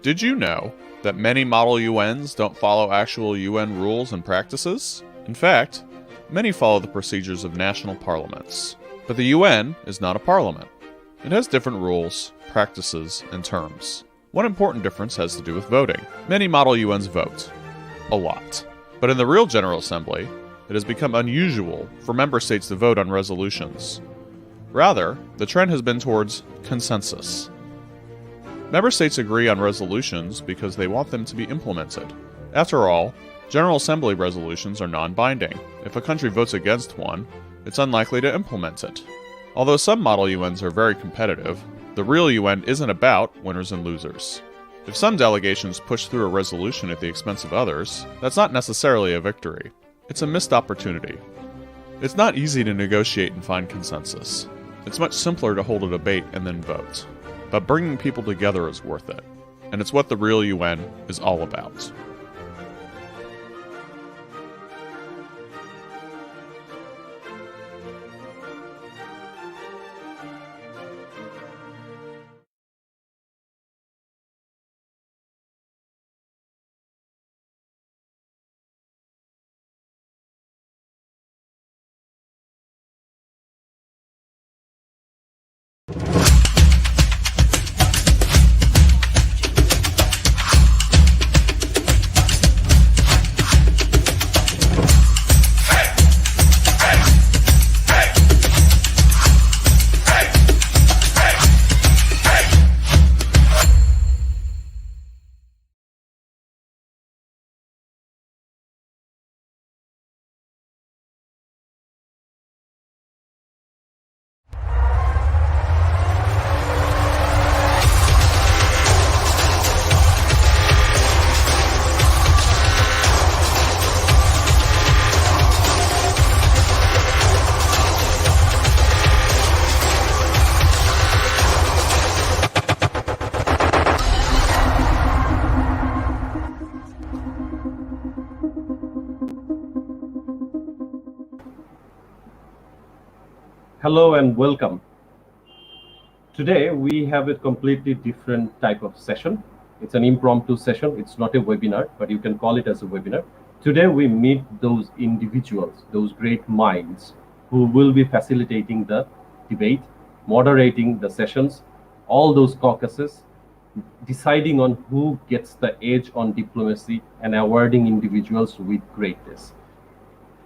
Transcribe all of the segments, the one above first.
Did you know that many model UNs don't follow actual UN rules and practices? In fact, many follow the procedures of national parliaments. But the UN is not a parliament. It has different rules, practices, and terms. One important difference has to do with voting. Many model UNs vote. A lot. But in the real General Assembly, it has become unusual for member states to vote on resolutions. Rather, the trend has been towards consensus. Member states agree on resolutions because they want them to be implemented. After all, General Assembly resolutions are non-binding. If a country votes against one, it's unlikely to implement it. Although some model UNs are very competitive, the real UN isn't about winners and losers. If some delegations push through a resolution at the expense of others, that's not necessarily a victory. It's a missed opportunity. It's not easy to negotiate and find consensus. It's much simpler to hold a debate and then vote. But bringing people together is worth it. And it's what the real UN is all about. Hello and welcome. Today we have a completely different type of session. It's an impromptu session. It's not a webinar, but you can call it as a webinar. Today we meet those individuals, those great minds who will be facilitating the debate, moderating the sessions, all those caucuses, deciding on who gets the edge on diplomacy and awarding individuals with greatness.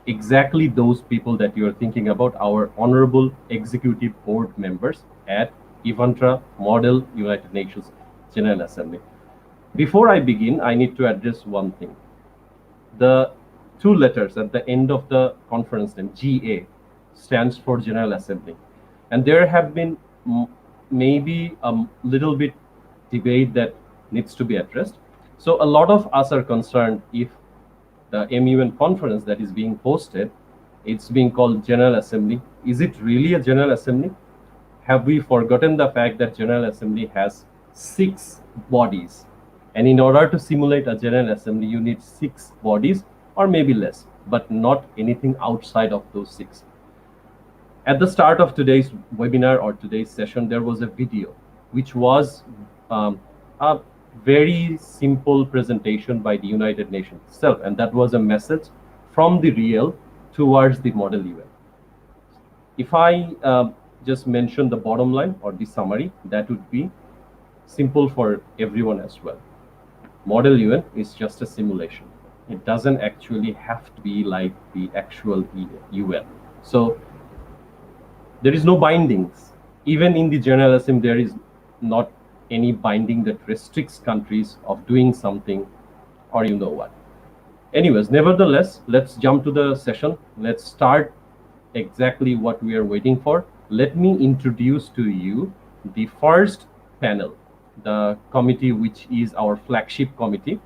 Exactly those people that you are thinking about, our honorable executive board members at EMUNGA Model United Nations General Assembly. Before I begin, I need to address one thing. The two letters at the end of the conference name, GA, stands for General Assembly. And there have been maybe a little bit debate that needs to be addressed. So a lot of us are concerned if the MUN conference that is being hosted, it's being called General Assembly. Is it really a General Assembly? Have we forgotten the fact that General Assembly has 6 bodies? And in order to simulate a General Assembly, you need 6 bodies or maybe less, but not anything outside of those 6. At the start of today's webinar or today's session, there was a video, which was a very simple presentation by the United Nations itself, and that was a message from the real towards the model UN. If I just mention the bottom line or the summary, that would be simple for everyone as well. Model UN is just a simulation. It doesn't actually have to be like the actual UN. So there is no bindings. Even in the General Assembly, there is not any binding that restricts countries of doing something, or you know what. Anyways, nevertheless, let's jump to the session. Let's start exactly what we are waiting for. Let me introduce to you the first panel, the committee which is our flagship committee.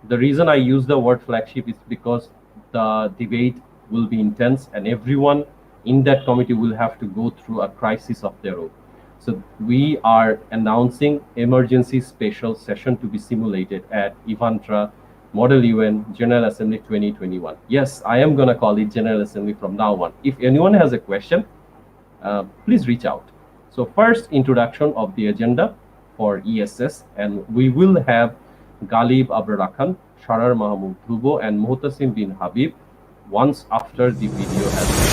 The reason I use the word flagship is because the debate will be intense and everyone in that committee will have to go through a crisis of their own. So we are announcing emergency special session to be simulated at EMUNGA Model UN General Assembly 2021. Yes, I am going to call it General Assembly from now on. If anyone has a question, please reach out. So first, introduction of the agenda. for ESS, and we will have Galib Abrar Sharar Mahmoud Dhubo, and Muhtasim bin Habib once after the video has.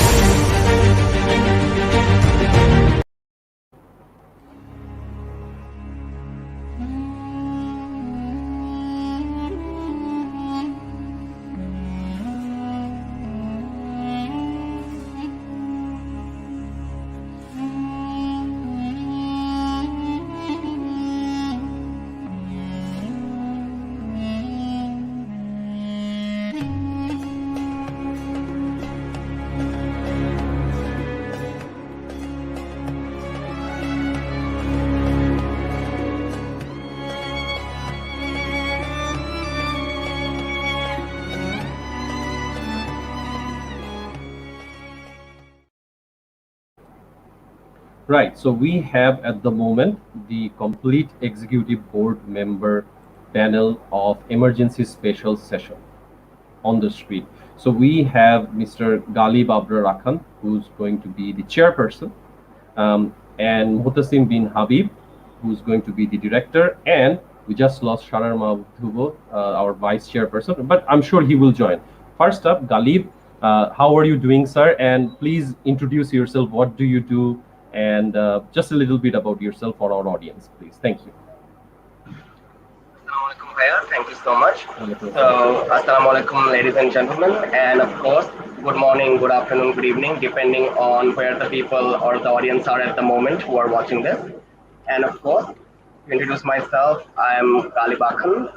Right. So we have at the moment the complete executive board member panel of emergency special session on the street. So we have Mr. Galib Abrar Rakhan, who's going to be the chairperson, and Muhtasim bin Habib, who's going to be the director, and we just lost Sharar Mahmoud, our vice chairperson, but I'm sure he will join. First up, Galib, how are you doing, sir? And please introduce yourself. What do you do? And just a little bit about yourself for our audience, please. Thank you. Assalamualaikum, Bhaiya. Thank you so much. So, Assalamualaikum, ladies and gentlemen, and of course, good morning, good afternoon, good evening, depending on where the people or the audience are at the moment who are watching this. And of course, to introduce myself, I'm Gali Bakhan,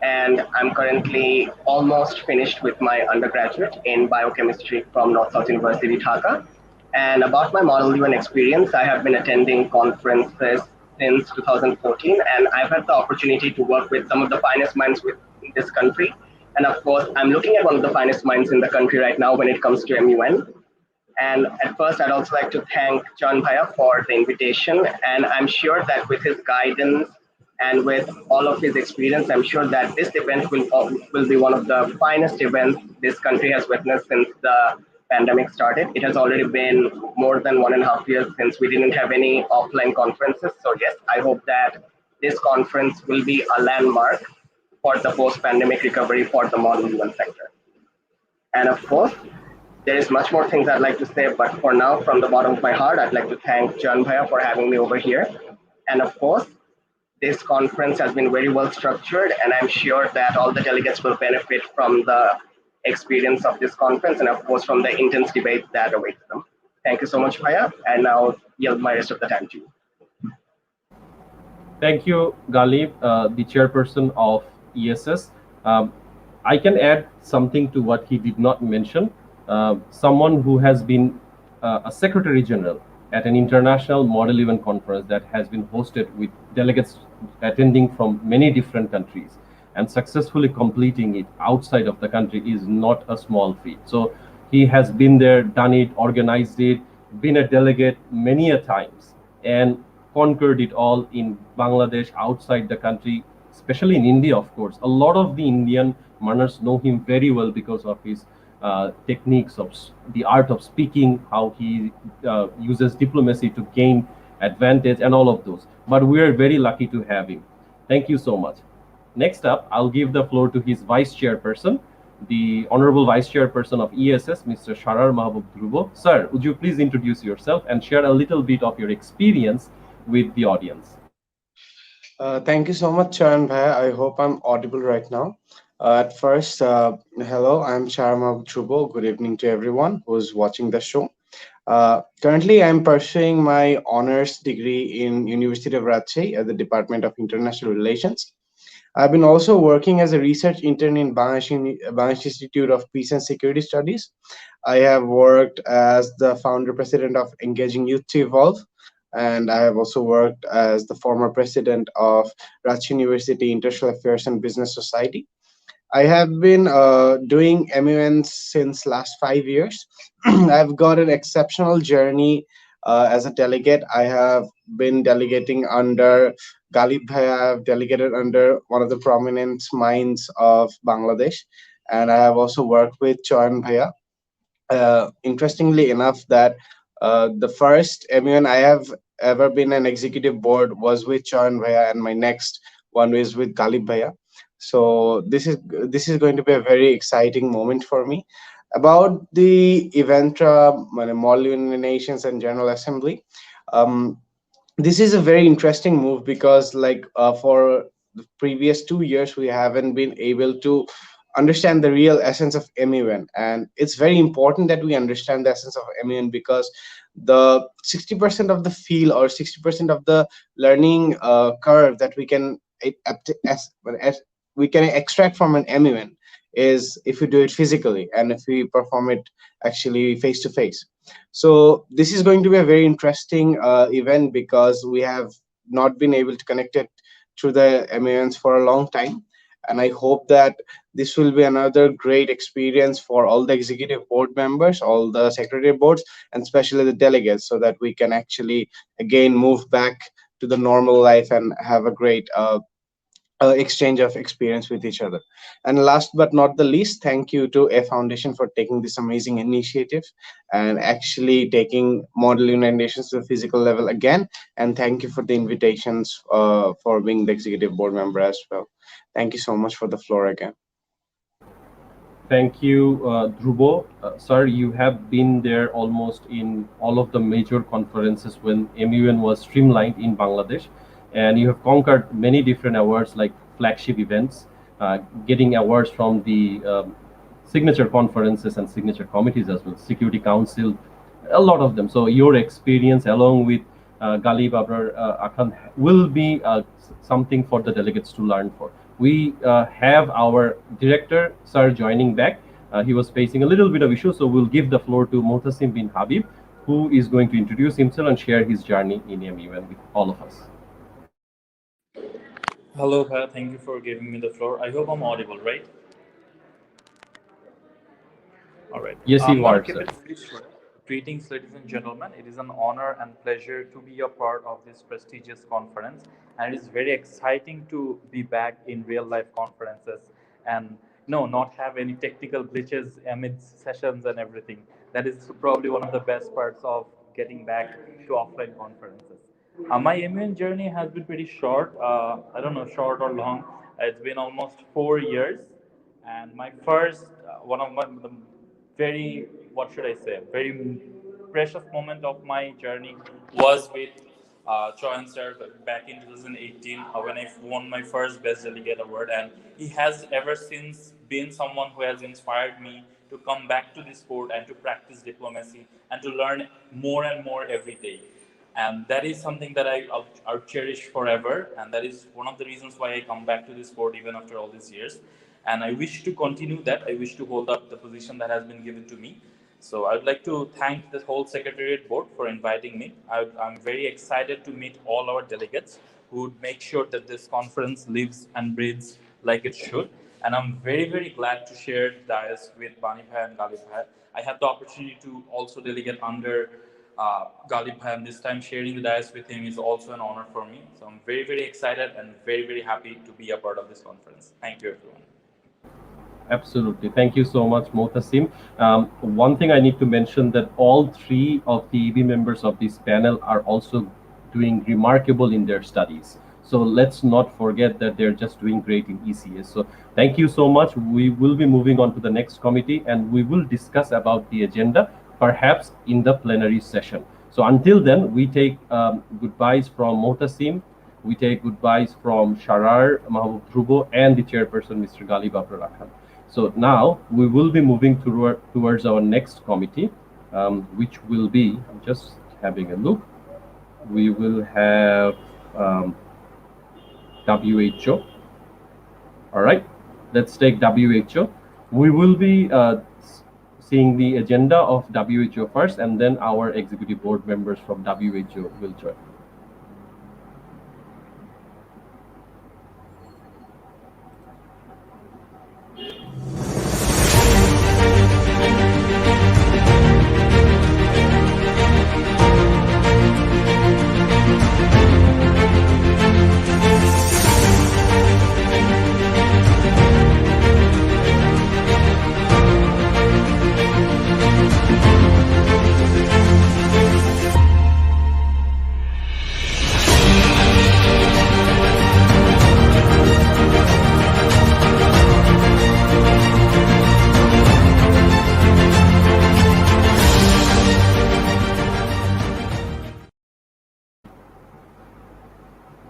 and I'm currently almost finished with my undergraduate in biochemistry from North South University, Dhaka. And about my Model UN experience, I have been attending conferences since 2014, and I've had the opportunity to work with some of the finest minds in this country. And of course, I'm looking at one of the finest minds in the country right now when it comes to MUN. And at first, I'd also like to thank John Bhaiya for the invitation. And I'm sure that with his guidance and with all of his experience, I'm sure that this event will be one of the finest events this country has witnessed since the pandemic started. It has already been more than 1.5 years since we didn't have any offline conferences. So yes, I hope that this conference will be a landmark for the post-pandemic recovery for the model UN sector. And of course, there is much more things I'd like to say, but for now, from the bottom of my heart, I'd like to thank John Bhaiya for having me over here. And of course, this conference has been very well structured, and I'm sure that all the delegates will benefit from the experience of this conference and, of course, from the intense debate that awaits them. Thank you so much, Bhaiya, and now yield my rest of the time to you. Thank you, Galib, the chairperson of ESS. I can add something to what he did not mention. Someone who has been a secretary general at an international model event conference that has been hosted with delegates attending from many different countries and successfully completing it outside of the country is not a small feat. So he has been there, done it, organized it, been a delegate many a times, and conquered it all in Bangladesh, outside the country, especially in India, of course. A lot of the Indian mothers know him very well because of his techniques of the art of speaking, how he uses diplomacy to gain advantage, and all of those. But we are very lucky to have him. Thank you so much. Next up, I'll give the floor to his vice chairperson, the Honorable Vice Chairperson of ESS, Mr. Sharar Mahmoud Dhubo. Sir, would you please introduce yourself and share a little bit of your experience with the audience? Thank you so much, Charan Bhai. I hope I'm audible right now. At first, hello, I'm Sharar Mahmoud Dhubo. Good evening to everyone who's watching the show. Currently, I'm pursuing my honors degree in University of Rajshahi at the Department of International Relations. I've been also working as a research intern in Bangladesh Institute of Peace and Security Studies. I have worked as the founder president of Engaging Youth to Evolve, and I have also worked as the former president of Rajshahi University International Affairs and Business Society. I have been doing MUNs since last 5 years. I've got an exceptional journey as a delegate. I have been delegating under Galib Bhai. I have delegated under one of the prominent minds of Bangladesh, and I have also worked with Choyan Bhaiya. Interestingly enough, that the first MUN I have ever been an executive board was with Charan Bhaiya, and my next one is with Galib Bhaiya. So this is going to be a very exciting moment for me. About the Eventra, Model Union Nations and General Assembly, um, this is a very interesting move because for the previous 2 years we haven't been able to understand the real essence of MUN, and it's very important that we understand the essence of MUN because the 60% of the feel or 60% of the learning curve that we can we can extract from an MUN is if we do it physically and if we perform it actually face to face. So this is going to be a very interesting event because we have not been able to connect it through the MANs for a long time. And I hope that this will be another great experience for all the executive board members, all the secretary boards, and especially the delegates, so that we can actually again move back to the normal life and have a great exchange of experience with each other. And last but not the least, thank you to A Foundation for taking this amazing initiative and actually taking Model United Nations to the physical level again. And thank you for the invitations for being the executive board member as well. Thank you so much for the floor again. Thank you, Dhruvo. Sir, you have been there almost in all of the major conferences when MUN was streamlined in Bangladesh, and you have conquered many different awards like flagship events, getting awards from the signature conferences and signature committees as well, Security Council, a lot of them. So your experience along with Galib Abrar Akhan will be something for the delegates to learn for. We have our director, sir, joining back. He was facing a little bit of issue, so we'll give the floor to Mohtasim bin Habib, who is going to introduce himself and share his journey in MUN with all of us. Hello, Bhaiya. Thank you for giving me the floor. I hope I'm audible, right? All right. Yes, you are, keep sir. it very short. Greetings, ladies and gentlemen. It is an honor and pleasure to be a part of this prestigious conference, and it is very exciting to be back in real life conferences and no, not have any technical glitches amid sessions and everything. That is probably one of the best parts of getting back to offline conferences. My MUN journey has been pretty short. I don't know, short or long. It's been almost 4 years, and my first one of my the very what should I say very precious moment of my journey was with Choyan sir back in 2018 when I won my first Best Delegate award, and he has ever since been someone who has inspired me to come back to this sport and to practice diplomacy and to learn more and more every day. And that is something that I'll cherish forever, and that is one of the reasons why I come back to this sport even after all these years. And I wish to continue that. I wish to hold up the position that has been given to me. So I would like to thank the whole Secretariat Board for inviting me. I'm very excited to meet all our delegates who would make sure that this conference lives and breathes like it should. And I'm very, very glad to share the dais with Bani Bhai and Galib Bhai. I had the opportunity to also delegate under Galib Bhai, and this time sharing the dais with him is also an honor for me. So I'm very, very excited and very, very happy to be a part of this conference. Thank you, everyone. Absolutely. Thank you so much, Mohtasim. One thing I need to mention that all three of the EB members of this panel are also doing remarkable in their studies. So let's not forget that they're just doing great in ECS. So thank you so much. We will be moving on to the next committee and we will discuss about the agenda, perhaps in the plenary session. So until then, we take goodbyes from Mohtasim. We take goodbyes from Sharar, Mahbub Dhruvo, and the chairperson, Mr. Galib Abrar Akhan. So now we will be moving towards our next committee, which will be, I'm just having a look, we will have WHO. All right, let's take WHO. We will be seeing the agenda of WHO first, and then our executive board members from WHO will join.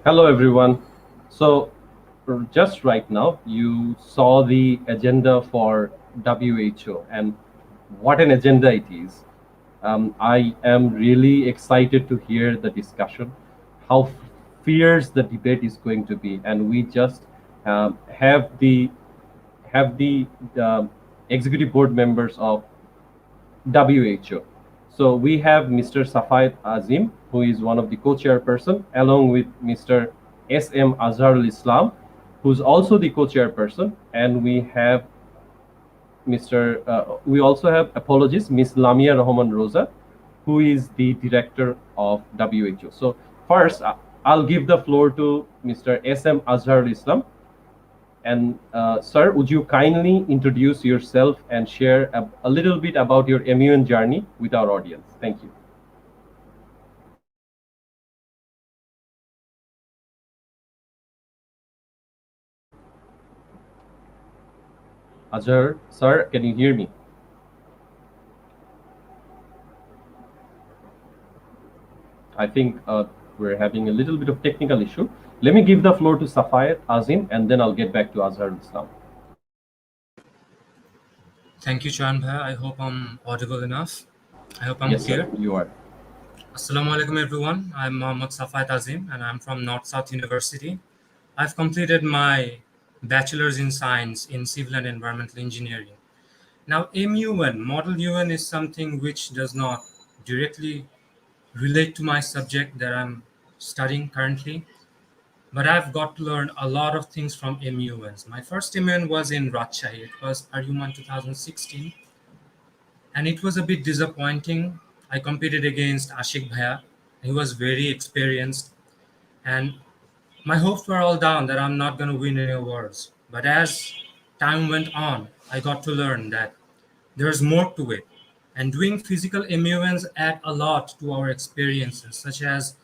Hello, everyone. So, just right now, you saw the agenda for WHO, and what an agenda it is. I am really excited to hear the discussion, how fierce the debate is going to be, and we just have the executive board members of WHO. So we have Mr. Safayat Azim, who is one of the co-chairperson, along with Mr. S.M. Azharul Islam, who's also the co-chairperson, and we also have, apologies, Miss Lamia Rahman Rosa, who is the director of WHO. So first, I'll give the floor to Mr. S.M. Azharul Islam. And sir, would you kindly introduce yourself and share a little bit about your MUN journey with our audience? Thank you. Azhar, sir, can you hear me? I think we're having a little bit of technical issue. Let me give the floor to Safayat Azim, and then I'll get back to Azhar Islam. Thank you, Chan Bhai. I hope I'm audible enough. I hope I'm Yes, clear. sir, you are. Assalamu alaikum, everyone. I'm Mohammad Safayat Azim, and I'm from North South University. I've completed my bachelor's in science in civil and environmental engineering. Now, MUN, Model UN, is something which does not directly relate to my subject that I'm studying currently, but I've got to learn a lot of things from MUNs. My first MUN was in Rajshahi. It was Arguman 2016. And it was a bit disappointing. I competed against Ashik Bhaiya. He was very experienced, and my hopes were all down that I'm not going to win any awards. But as time went on, I got to learn that there's more to it. And doing physical MUNs add a lot to our experiences, such as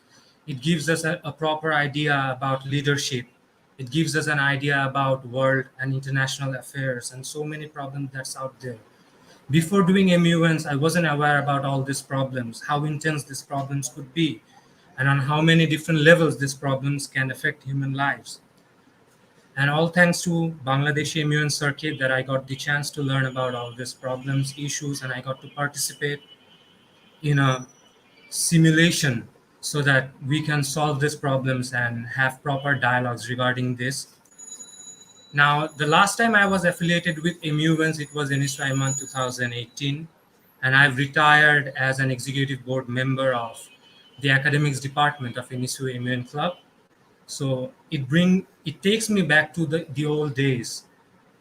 it gives us a proper idea about leadership. It gives us an idea about world and international affairs and so many problems that's out there. Before doing MUNs, I wasn't aware about all these problems, how intense these problems could be, and on how many different levels these problems can affect human lives. And all thanks to Bangladeshi MUN circuit that I got the chance to learn about all these problems, issues, and I got to participate in a simulation so that we can solve these problems and have proper dialogues regarding this. Now, the last time I was affiliated with MUNs, it was in Iman 2018, and I've retired as an executive board member of the academics department of NSU MUN Club. So it takes me back to the old days,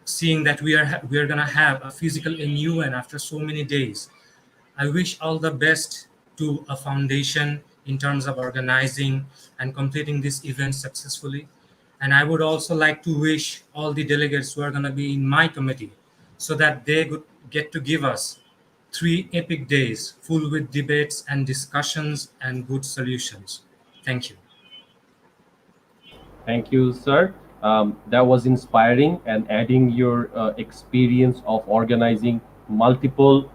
seeing that we are gonna have a physical MUN after so many days. I wish all the best to a foundation in terms of organizing and completing this event successfully. And I would also like to wish all the delegates who are going to be in my committee so that they could get to give us 3 epic days full with debates and discussions and good solutions. Thank you. Thank you, sir. That was inspiring, and adding your experience of organizing multiple,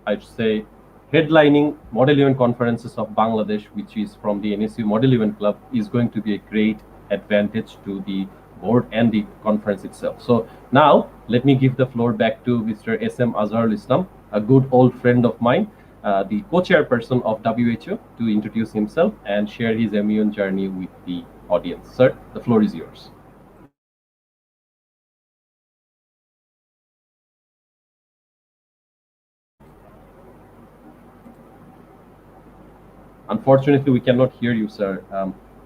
I'd say, headlining Model UN conferences of Bangladesh, which is from the NSU Model UN Club, is going to be a great advantage to the board and the conference itself. So now let me give the floor back to Mr. S.M. Azharul Islam, a good old friend of mine, the co-chairperson of WHO, to introduce himself and share his MUN journey with the audience. Sir, the floor is yours. Unfortunately, we cannot hear you, sir.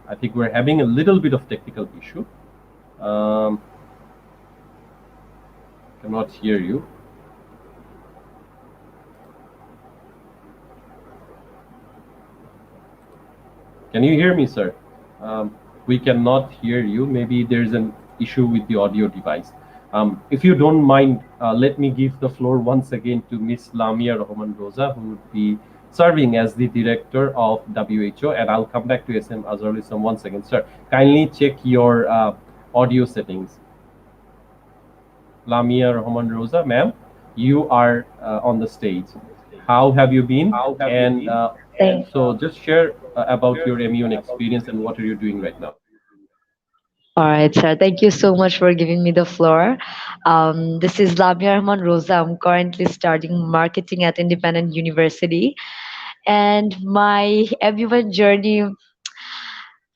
I think we're having a little bit of technical issue. Cannot hear you. Can you hear me, sir? We cannot hear you. Maybe there's an issue with the audio device. If you don't mind, let me give the floor once again to Miss Lamia Rahman Rosa, who would be serving as the director of WHO, and I'll come back to SM Azharul Islam once again. Sir, kindly check your audio settings. Lamia Rahman Rosa, ma'am, you are on the stage. How have you been? And Thank, so just share about your MUN experience and what are you doing right now. all right, sir. Thank you so much for giving me the floor. This is Lamia Rahman Rosa. I'm currently studying marketing at Independent University, and my MUN journey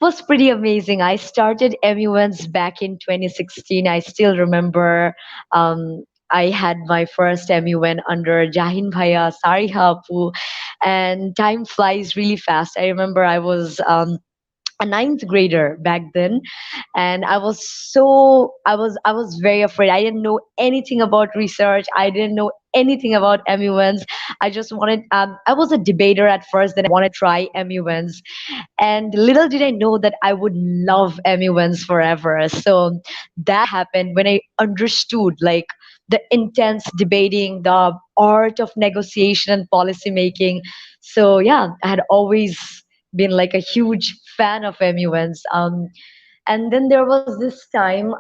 was pretty amazing. I started MUNs back in 2016. I still remember I had my first MUN under Jahin Bhaiya, Sariha Apu, and time flies really fast. I remember I was a ninth grader back then, and I was very afraid. I didn't know anything about research. I didn't know anything about MUNs. I just wanted I was a debater at first, then I wanted to try MUNs, and little did I know that I would love MUNs forever. So that happened when I understood like the intense debating, the art of negotiation and policy making. So yeah, I had always been like a huge fan of MUNs. And then there was this time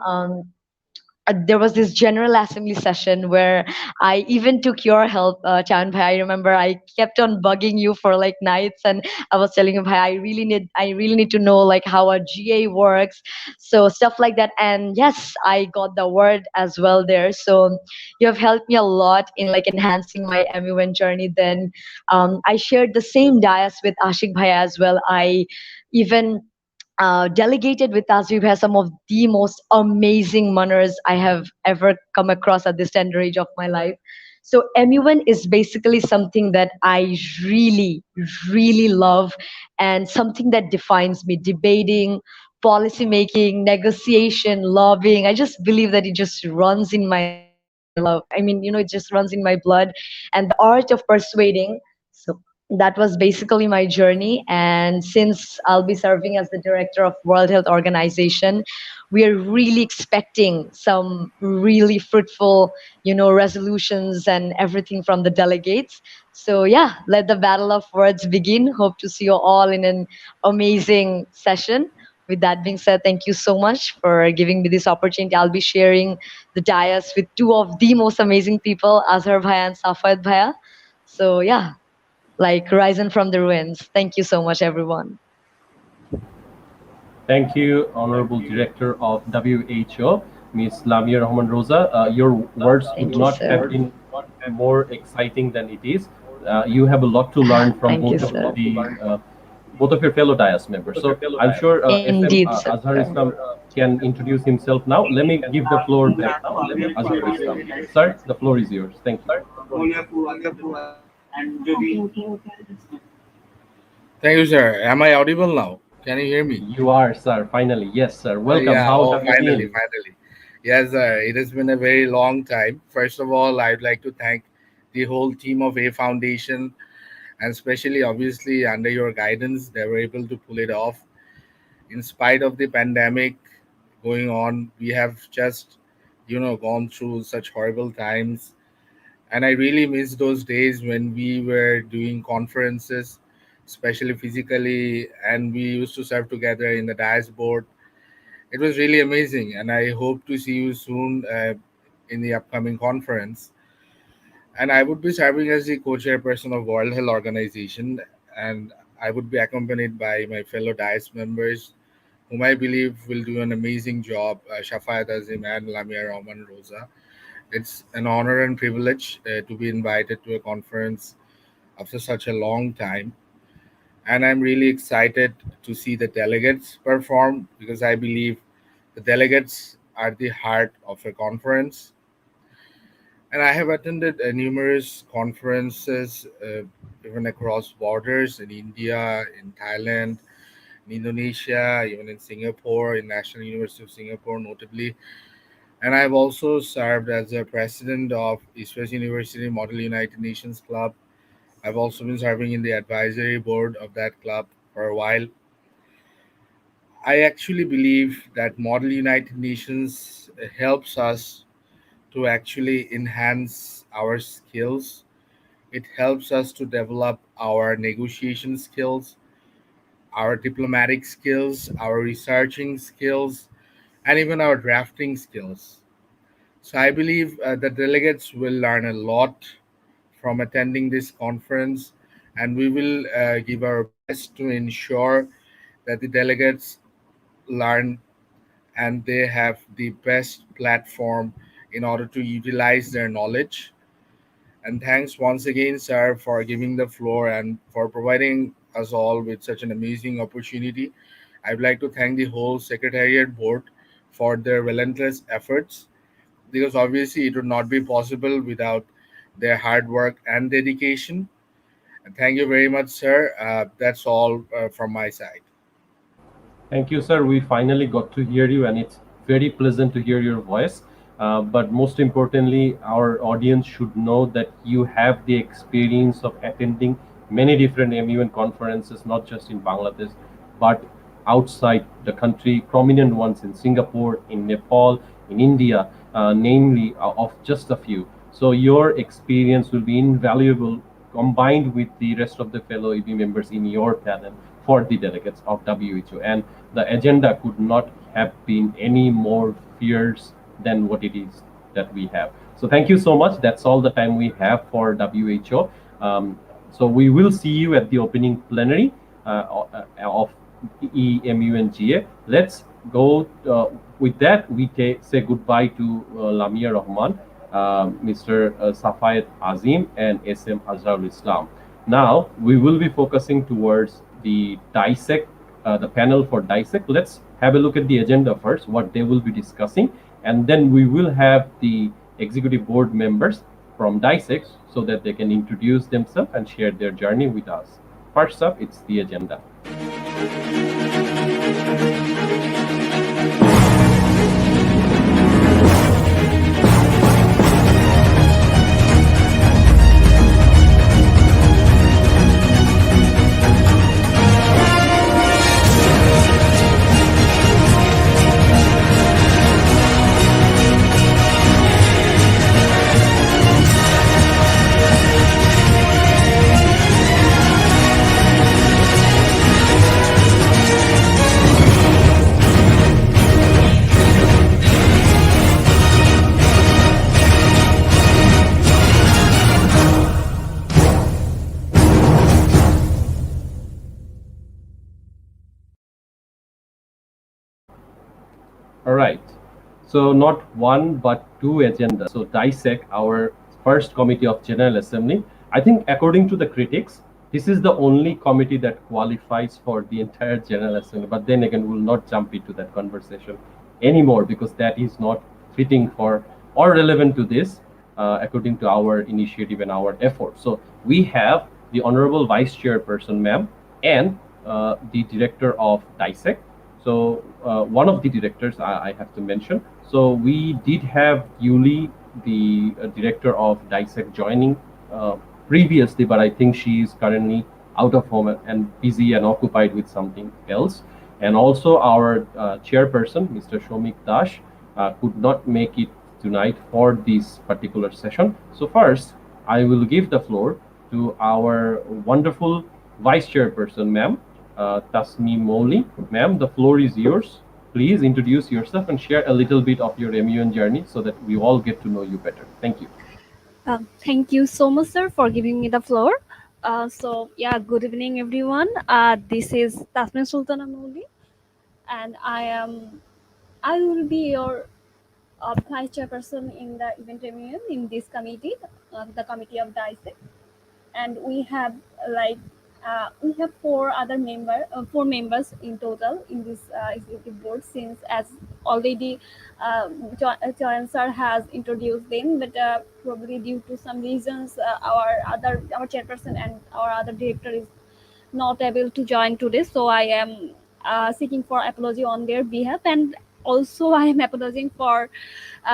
there was this general assembly session where I even took your help, Chan Bhai. I remember I kept on bugging you for like nights, and I was telling you, Bhai, I really need to know like how a GA works, so stuff like that. And yes, I got the word as well there. So you have helped me a lot in like enhancing my MUN journey. Then I shared the same dais with Ashik Bhai as well. I even delegated with us. We've had some of the most amazing manners I have ever come across at this tender age of my life. So MUN is basically something that I really, really love, and something that defines me. Debating, policy making, negotiation, lobbying. I just believe that it just runs in my love. I mean, it just runs in my blood, and the art of persuading. So that was basically my journey. And since I'll be serving as the director of World Health Organization, we are really expecting some really fruitful resolutions and everything from the delegates. So yeah, let the battle of words begin. Hope to see you all in an amazing session. With that being said, thank you so much for giving me this opportunity. I'll be sharing the dais with two of the most amazing people, Azhar Bhaiya and Safad Bhaiya. So yeah, like rising from the ruins. Thank you so much, everyone. Thank you, Honorable Director of WHO, Ms. Lamia Rahman Rosa. Your words Thank would you, not sir. have been more exciting than it is. You have a lot to learn from Thank you, sir. both of your fellow DIAS members. So I'm sure FM Indeed, sir. Azhar Islam can introduce himself now. Let me give the floor back to Azhar Islam. Sir, the floor is yours. Thank you. Thank you, sir. Am I audible now? Can you hear me? You are, sir. Finally, yes, sir. Welcome. Yeah. How Oh, have you finally, been? finally. Yes, sir. It has been a very long time. First of all, I'd like to thank the whole team of A Foundation, and especially, obviously, under your guidance, they were able to pull it off. In spite of the pandemic going on, we have just, gone through such horrible times. And I really miss those days when we were doing conferences, especially physically, and we used to serve together in the dias board. It was really amazing, and I hope to see you soon in the upcoming conference. And I would be serving as the co-chairperson of World Health Organization, and I would be accompanied by my fellow dias members, whom I believe will do an amazing job, Shafayat Azim and Lamia Rahman Rosa. It's an honor and privilege to be invited to a conference after such a long time. And I'm really excited to see the delegates perform because I believe the delegates are the heart of a conference. And I have attended numerous conferences, even across borders in India, in Thailand, in Indonesia, even in Singapore, in National University of Singapore, notably. And I've also served as a president of East West University Model United Nations Club. I've also been serving in the advisory board of that club for a while. I actually believe that Model United Nations helps us to actually enhance our skills. It helps us to develop our negotiation skills, our diplomatic skills, our researching skills, and even our drafting skills. So I believe the delegates will learn a lot from attending this conference, and we will give our best to ensure that the delegates learn and they have the best platform in order to utilize their knowledge. And thanks once again, sir, for giving the floor and for providing us all with such an amazing opportunity. I'd like to thank the whole Secretariat Board for their relentless efforts, because obviously it would not be possible without their hard work and dedication. And thank you very much, sir. That's all from my side. Thank you, sir. We finally got to hear you, and it's very pleasant to hear your voice. But most importantly, our audience should know that you have the experience of attending many different MUN conferences, not just in Bangladesh, but outside the country, prominent ones in Singapore, in Nepal, in India, namely of just a few. So your experience will be invaluable combined with the rest of the fellow EB members in your panel for the delegates of WHO. And the agenda could not have been any more fierce than what it is that we have. So thank you so much. That's all the time we have for WHO. So we will see you at the opening plenary of EMUNGA. Let's go with that. We say goodbye to Lamia Rahman, Mr. Safayet Azim, and SM Azharul Islam. Now we will be focusing towards the dissect, the panel for dissect. Let's have a look at the agenda first, what they will be discussing, and then we will have the executive board members from dissect so that they can introduce themselves and share their journey with us. First up, it's the agenda. All right. So not one but two agendas. So dissect our first committee of General Assembly. I think according to the critics, this is the only committee that qualifies for the entire General Assembly. But then again, we'll not jump into that conversation anymore because that is not fitting for or relevant to this according to our initiative and our effort. So we have the Honorable Vice Chairperson, ma'am, and the Director of dissect. So one of the directors I have to mention. So we did have Yuli, the director of dissect, joining previously, but I think she is currently out of home and busy and occupied with something else. And also our chairperson, Mr. Shomik Dash, could not make it tonight for this particular session. So first, I will give the floor to our wonderful vice chairperson, ma'am, Tasmi Moli. Ma'am, the floor is yours. Please introduce yourself and share a little bit of your MUN journey so that we all get to know you better. Thank you. Thank you so much, sir, for giving me the floor. Good evening, everyone. This is Tasmin Sultana Moli, and I will be your vice chairperson in the event MUN in this committee, the committee of dissect. And we have four members in total in this executive board, since as already Charan sir has introduced them, but probably due to some reasons our chairperson and our other director is not able to join today, so I am seeking for apology on their behalf, and also I am apologizing for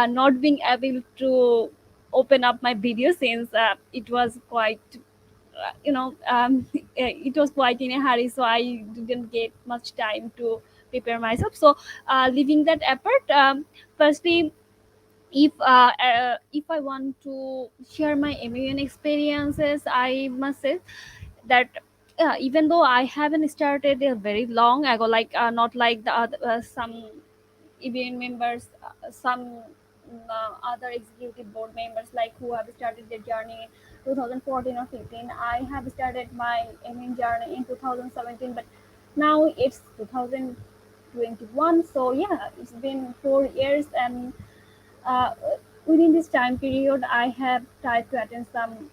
not being able to open up my video, since it was quite it was quite in a hurry, so I didn't get much time to prepare myself. So leaving that apart, firstly, if I want to share my MUN experiences, I must say that even though I haven't started very long ago, not like the other, some EBN members, some other executive board members, like who have started their journey 2014 or 15. I have started my aiming journey in 2017, but now it's 2021. So yeah, it's been 4 years, and uh, within this time period, I have tried to attend some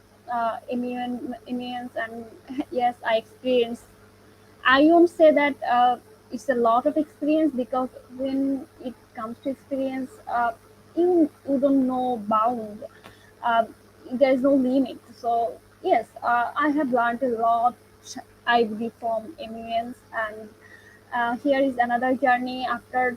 immunes, and yes, I experienced. I won't say that it's a lot of experience, because when it comes to experience, you don't know bound. Uh, there is no limit. So yes, I have learned a lot. I believe from immigrants, and here is another journey after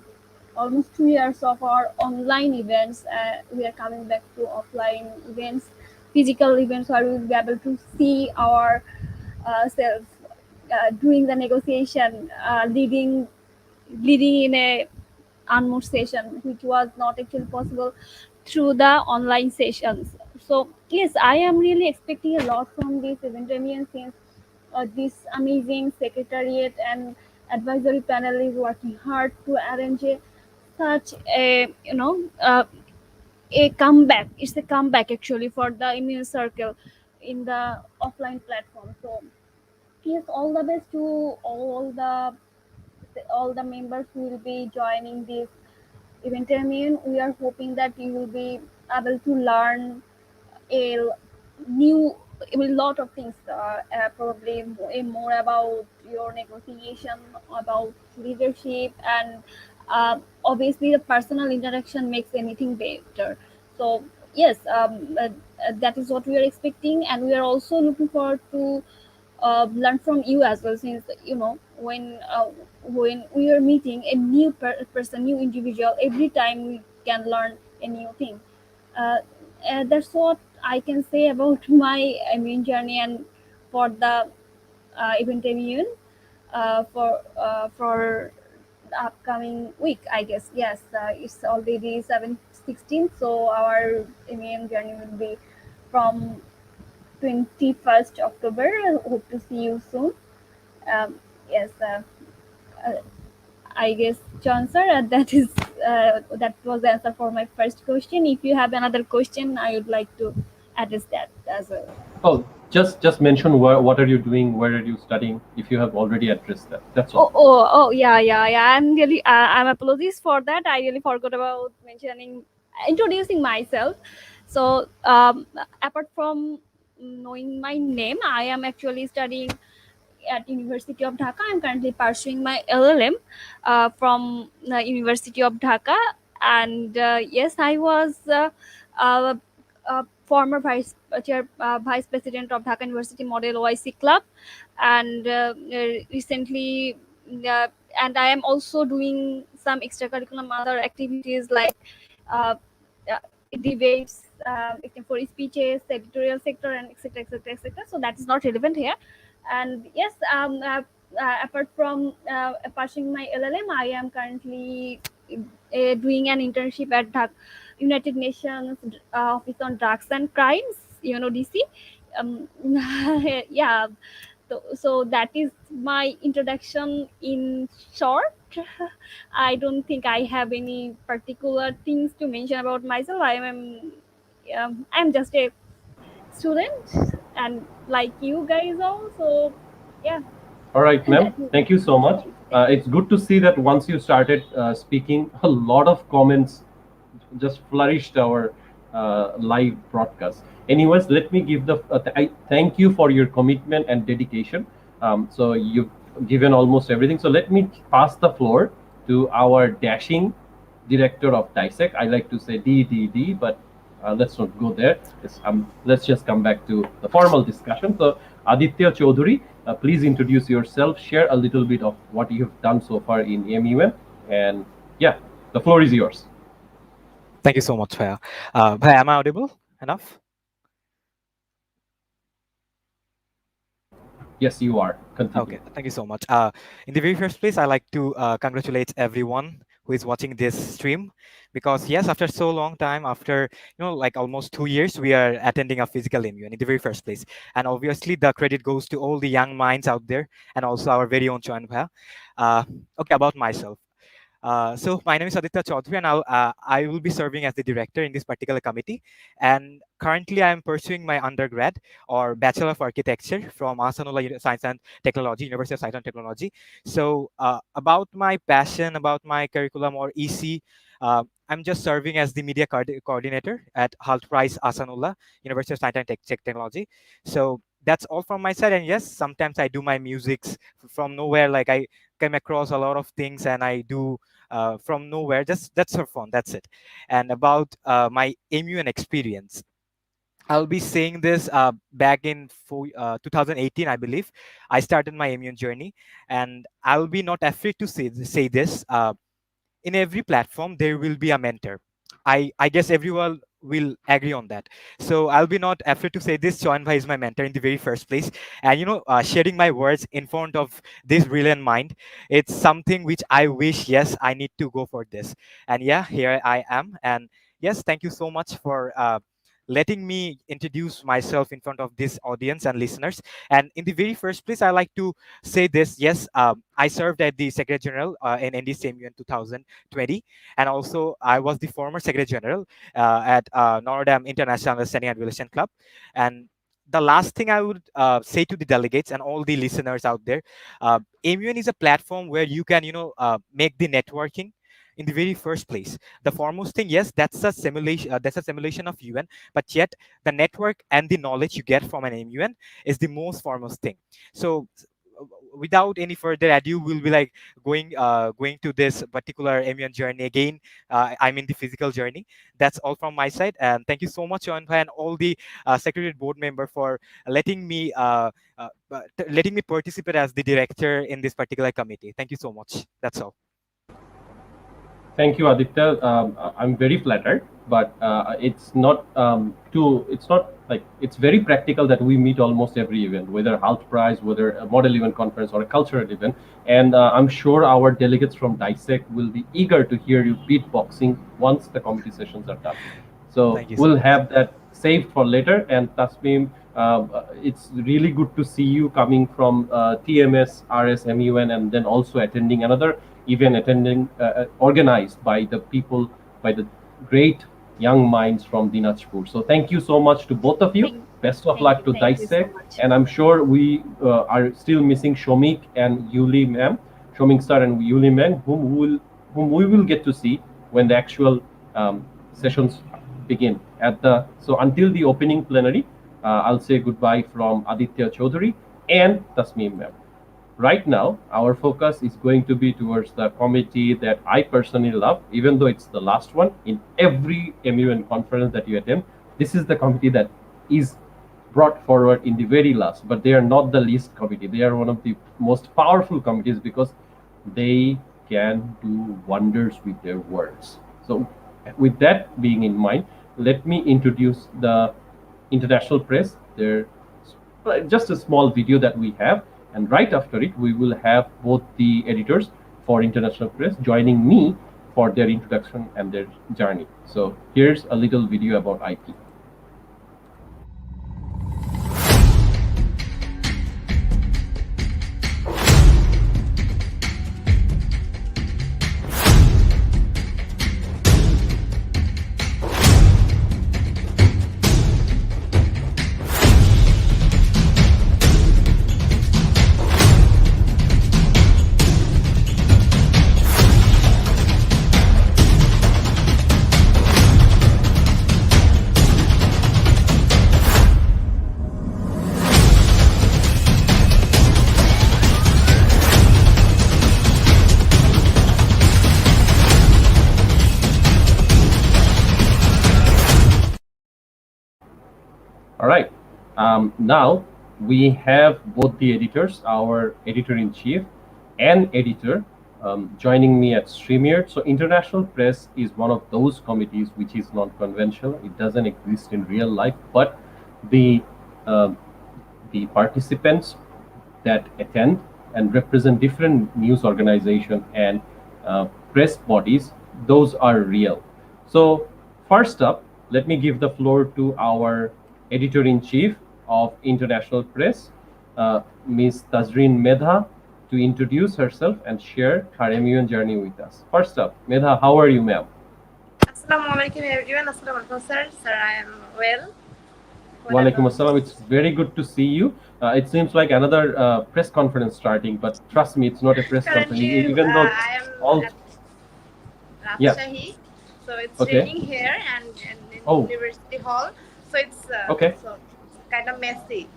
almost 2 years of our online events. We are coming back to offline events, physical events, where we will be able to see our self doing the negotiation, leading in a unmute session, which was not actually possible through the online sessions. So yes, I am really expecting a lot from this event since this amazing secretariat and advisory panel is working hard to arrange such a a comeback. It's a comeback actually for the immune circle in the offline platform. So yes, all the best to all the members who will be joining this event. We are hoping that you will be able to learn a new a lot of things, probably more about your negotiation, about leadership, and obviously the personal interaction makes anything better. So yes, that is what we are expecting, and we are also looking forward to learn from you as well, since when we are meeting a new person, new individual, every time we can learn a new thing. uh, that's what I can say about my immune journey. And for the event immune, for the upcoming week, I guess, yes, it's already 7/16, so our immune journey will be from 21st October. I hope to see you soon. Yes, uh, I guess, Chancellor, that was the answer for my first question. If you have another question, I would like to address that as well. Oh, just mention what are you doing, where are you studying, if you have already addressed that. That's all. Oh, yeah. I'm apologies for that. I really forgot about introducing myself. So, apart from knowing my name, I am actually studying at University of Dhaka. I'm currently pursuing my LLM from the University of Dhaka, and yes, I was uh, former vice president of Dhaka University Model OIC Club, and recently, uh, and I am also doing some extracurriculum other activities like uh, uh, debates, for speeches, editorial sector, and etc. etc. etc. So that is not relevant here. And yes, apart from pursuing my LLM, I am currently doing an internship at United Nations Office on Drugs and Crimes, DC. Yeah, so that is my introduction in short. I don't think I have any particular things to mention about myself. I'm just a student, and like you guys all. So yeah, All right, ma'am. that is Thank you so much. It's good to see that once you started speaking, a lot of comments just flourished our live broadcast. Anyways, let me give I thank you for your commitment and dedication. So you've given almost everything. So let me pass the floor to our dashing director of Dissect. I like to say DDD, but let's not go there. Let's just come back to the formal discussion. So Aditya Chaudhuri, please introduce yourself, share a little bit of what you've done so far in EMUN, and yeah, the floor is yours. Thank you so much, Bhaiya. Bhaiya, am I audible enough? Yes, you are. Continue. Okay, thank you so much. In the very first place, I like to congratulate everyone who is watching this stream, because yes, after so long time, after like almost 2 years, we are attending a physical immune in the very first place, and obviously the credit goes to all the young minds out there, and also our very own Choyan Bhaiya. Okay, about myself. So my name is Aditya Chaudhary, and I will be serving as the director in this particular committee. And currently, I am pursuing my undergrad or Bachelor of Architecture from Ahsanullah Science and Technology, University of Science and Technology. So about my passion, about my curriculum or EC, I'm just serving as the media coordinator at Halt Price Ahsanullah, University of Science and Technology. So that's all from my side. And yes, sometimes I do my musics from nowhere. Like I came across a lot of things and I do from nowhere. Just that's for fun. That's it. And about my MUN experience, I'll be saying this back in 2018, I believe. I started my MUN journey, and I'll be not afraid to say this. In every platform there will be a mentor. I guess everyone will agree on that. So I'll be not afraid to say this. Choyan Bhai is my mentor in the very first place, and sharing my words in front of this brilliant mind, it's something which I wish, yes, I need to go for this. And yeah, here I am. And yes, thank you so much for letting me introduce myself in front of this audience and listeners. And in the very first place, I like to say this. Yes, I served at the Secretary General in NDCMU in 2020, and also I was the former Secretary General at Notre Dame International Understanding and Relation Club. And the last thing I would say to the delegates and all the listeners out there, MUN is a platform where you can, make the networking in the very first place. The foremost thing, yes, that's a simulation. That's a simulation of UN, but yet the network and the knowledge you get from an MUN is the most foremost thing. So without any further ado, we'll be like going to this particular MUN journey again. I'm in the physical journey. That's all from my side, and thank you so much, John, and all the Secretariat board member for letting me letting me participate as the director in this particular committee. Thank you so much. That's all. Thank you, Aditya. I'm very flattered, but it's not It's not like it's very practical that we meet almost every event, whether Halt Prize, whether a model event conference or a cultural event. And I'm sure our delegates from Dissect will be eager to hear you beatboxing once the committee sessions are done. So we'll have that saved for later. And Tasmim, it's really good to see you coming from TMS, RSMUN, and then also attending another event organized by the people, by the great young minds from Dinajpur. So thank you so much to both of you. Best of luck to Dissect. And I'm sure we are still missing Shomik and Yuli ma'am, Shomik sir and Yuli ma'am, whom we will get to see when the actual sessions begin. So until the opening plenary, I'll say goodbye from Aditya Chaudhary and Tasmeem ma'am. Right now, our focus is going to be towards the committee that I personally love, even though it's the last one. In every MUN conference that you attend, this is the committee that is brought forward in the very last, but they are not the least committee. They are one of the most powerful committees because they can do wonders with their words. So with that being in mind, let me introduce the international press. They're just a small video that we have. And right after it, we will have both the editors for international press joining me for their introduction and their journey. So here's a little video about IP. All right. Now we have both the editors, our editor-in-chief and editor, joining me at StreamYard. So international press is one of those committees which is non-conventional. It doesn't exist in real life, but the participants that attend and represent different news organizations and press bodies, those are real. So first up, let me give the floor to our editor-in-chief of international press, Ms. Tazreen Medha, to introduce herself and share her MUN journey with us. First up, Medha, how are you, ma'am? Assalamu alaikum everyone. Assalamu alaikum sir. Sir, I am well. What Walaikum about assalam. It's very good to see you. It seems like another press conference starting, but trust me, it's not a press conference. currently? Even though I am all, at yeah, Rajshahi, so it's okay, raining here and in oh, University Hall, so it's okay. kind of messy.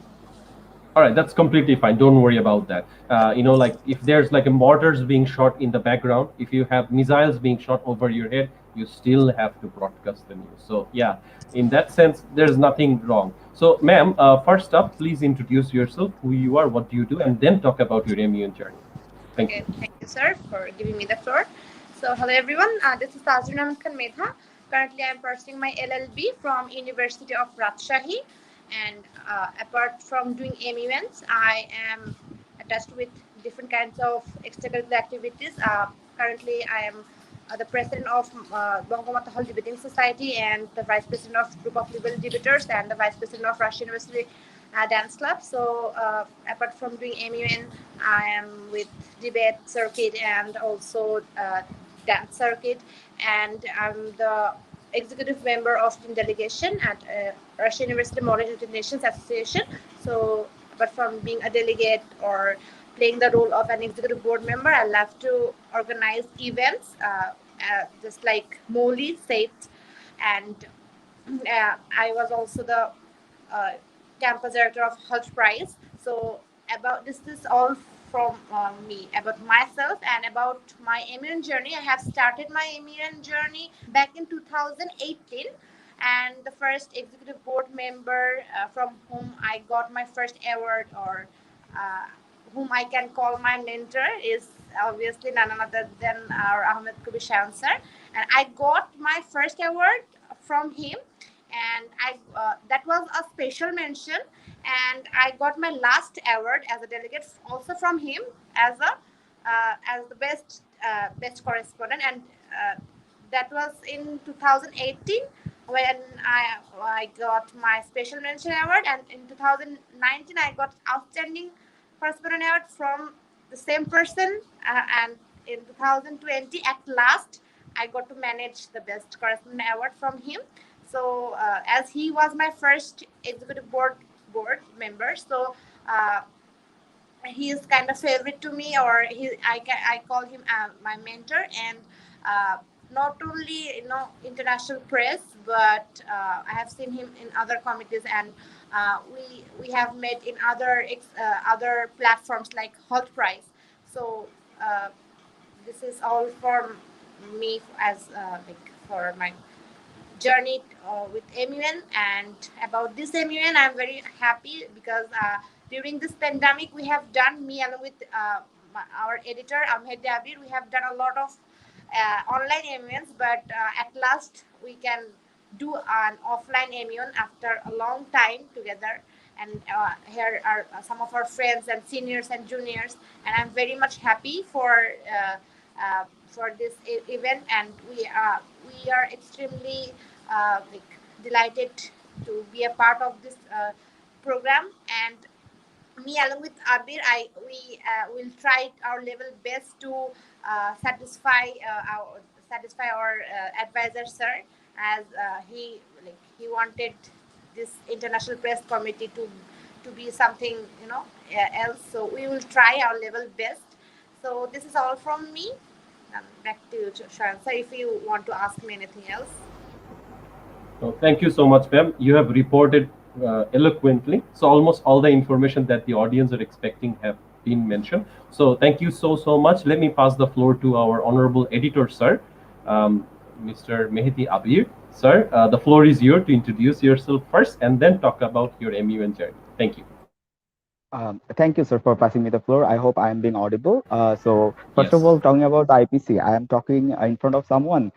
All right, that's completely fine. Don't worry about that. Like if there's like a mortars being shot in the background, if you have missiles being shot over your head, you still have to broadcast the news. So yeah, in that sense, there's nothing wrong. So, ma'am, first up, please introduce yourself, who you are, what do you do, and then talk about your MUN journey. Thank you. Okay, thank you, sir, for giving me the floor. So, hello everyone. This is Tajrina Khan Medha. Currently, I am pursuing my LLB from University of Rajshahi, and apart from doing MUNs, I am attached with different kinds of extracurricular activities. Currently, I am the president of Bangomata Hall Debating Society and the vice president of Group of Liberal Debaters and the vice president of Russian University Dance Club. So apart from doing MUN, I am with debate circuit and also dance circuit, and I'm the executive member of team delegation at Russian University Modern United Nations Association. So apart from being a delegate or playing the role of an executive board member, I love to organize events, just like Moli said, and I was also the uh, campus director of Health Prize. So about this is all from me about myself and about my MUN journey. I have started my MUN journey back in 2018, and the first executive board member from whom I got my first award, or uh, whom I can call my mentor, is obviously none other than our Ahmed Kubi Shahan sir. And I got my first award from him, and I that was a special mention, and I got my last award as a delegate also from him as the best correspondent, and that was in 2018 when I got my special mention award, and in 2019 I got outstanding correspondent award from the same person, and in 2020 at last I got to manage the best correspondent award from him. So as he was my first executive board member, so he is kind of favorite to me, or I call him my mentor, and uh, not only international press, but I have seen him in other committees, and we have met in other platforms like Hot Prize. So uh, this is all for me as like for my journey with MUN. And about this MUN, I'm very happy because during this pandemic, we have done, me along with our editor, Amhed Dabir, we have done a lot of online MUNs, but at last we can do an offline MUN after a long time together. And here are some of our friends and seniors and juniors, and I'm very much happy for this event, and we are extremely like delighted to be a part of this program. And me along with Abir, we will try our level best to satisfy our advisor sir, as he wanted this international press committee to be something else. So we will try our level best. So this is all from me. Back to you, Sharan sir, if you want to ask me anything else. So thank you so much, ma'am. You have reported eloquently. So almost all the information that the audience are expecting have been mentioned. So thank you so much. Let me pass the floor to our honorable editor, sir, Mr. Mehdi Abir. Sir, the floor is yours to introduce yourself first and then talk about your MUN journey. Thank you. Thank you, sir, for passing me the floor. I hope I am being audible. So, first of Yes. all, talking about the IPC, I am talking in front of someone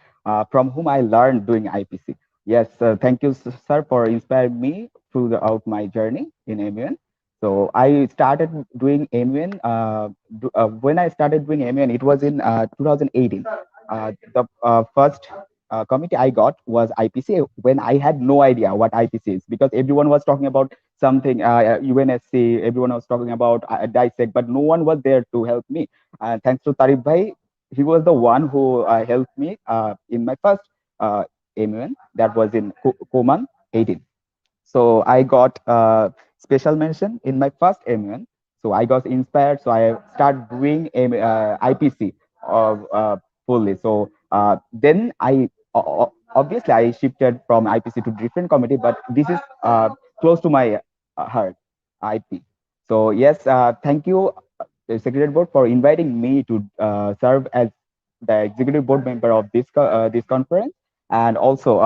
from whom I learned doing IPC. Yes, thank you, sir, for inspiring me throughout my journey in MUN. So, I started doing MUN. When I started doing MUN, it was in 2018. The first committee I got was IPC, when I had no idea what IPC is, because everyone was talking about something, UNSC, everyone was talking about dissect, but no one was there to help me. Thanks to Tarif Bhai, he was the one who helped me in my first MUN, that was in Koman 18. So I got special mention in my first MUN. So I got inspired. So I started doing IPC fully. So then obviously I shifted from IPC to different committee, but this is close to my heart, IP. So yes, thank you, Secretariat Board, for inviting me to serve as the executive board member of this conference. And also,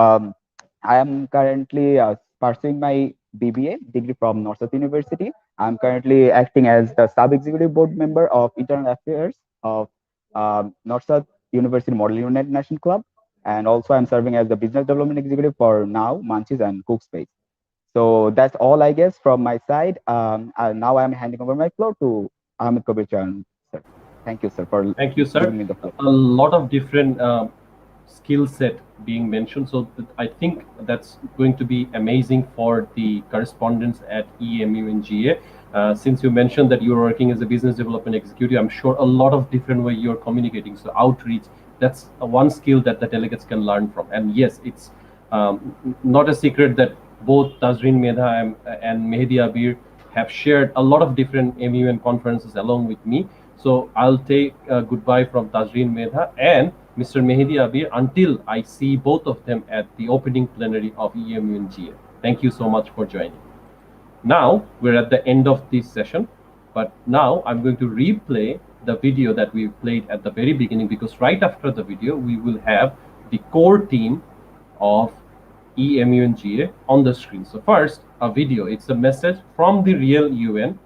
I am currently pursuing my BBA degree from North University. I'm currently acting as the sub-executive board member of Internal Affairs of North University Model United Nation Club. And also I'm serving as the business development executive for now, Munchies and Cookspace. So that's all, I guess, from my side. Now I'm handing over my floor to Ahmed Kabir Chan, sir. Thank you, sir, for Thank you, sir. giving me the floor. A lot of different skill set being mentioned. So I think that's going to be amazing for the correspondents at EMUNGA. Since you mentioned that you're working as a business development executive, I'm sure a lot of different way you're communicating. So outreach, that's one skill that the delegates can learn from. And yes, it's not a secret that both Tazreen Medha and Mehdi Abir have shared a lot of different MUN conferences along with me. So I'll take goodbye from Tazreen Medha and Mr. Mehdi Abir until I see both of them at the opening plenary of EMUNGA. Thank you so much for joining. Now we're at the end of this session, but now I'm going to replay the video that we played at the very beginning, because right after the video we will have the core team of EMUNGA on the screen. So first, a video. It's a message from the real UN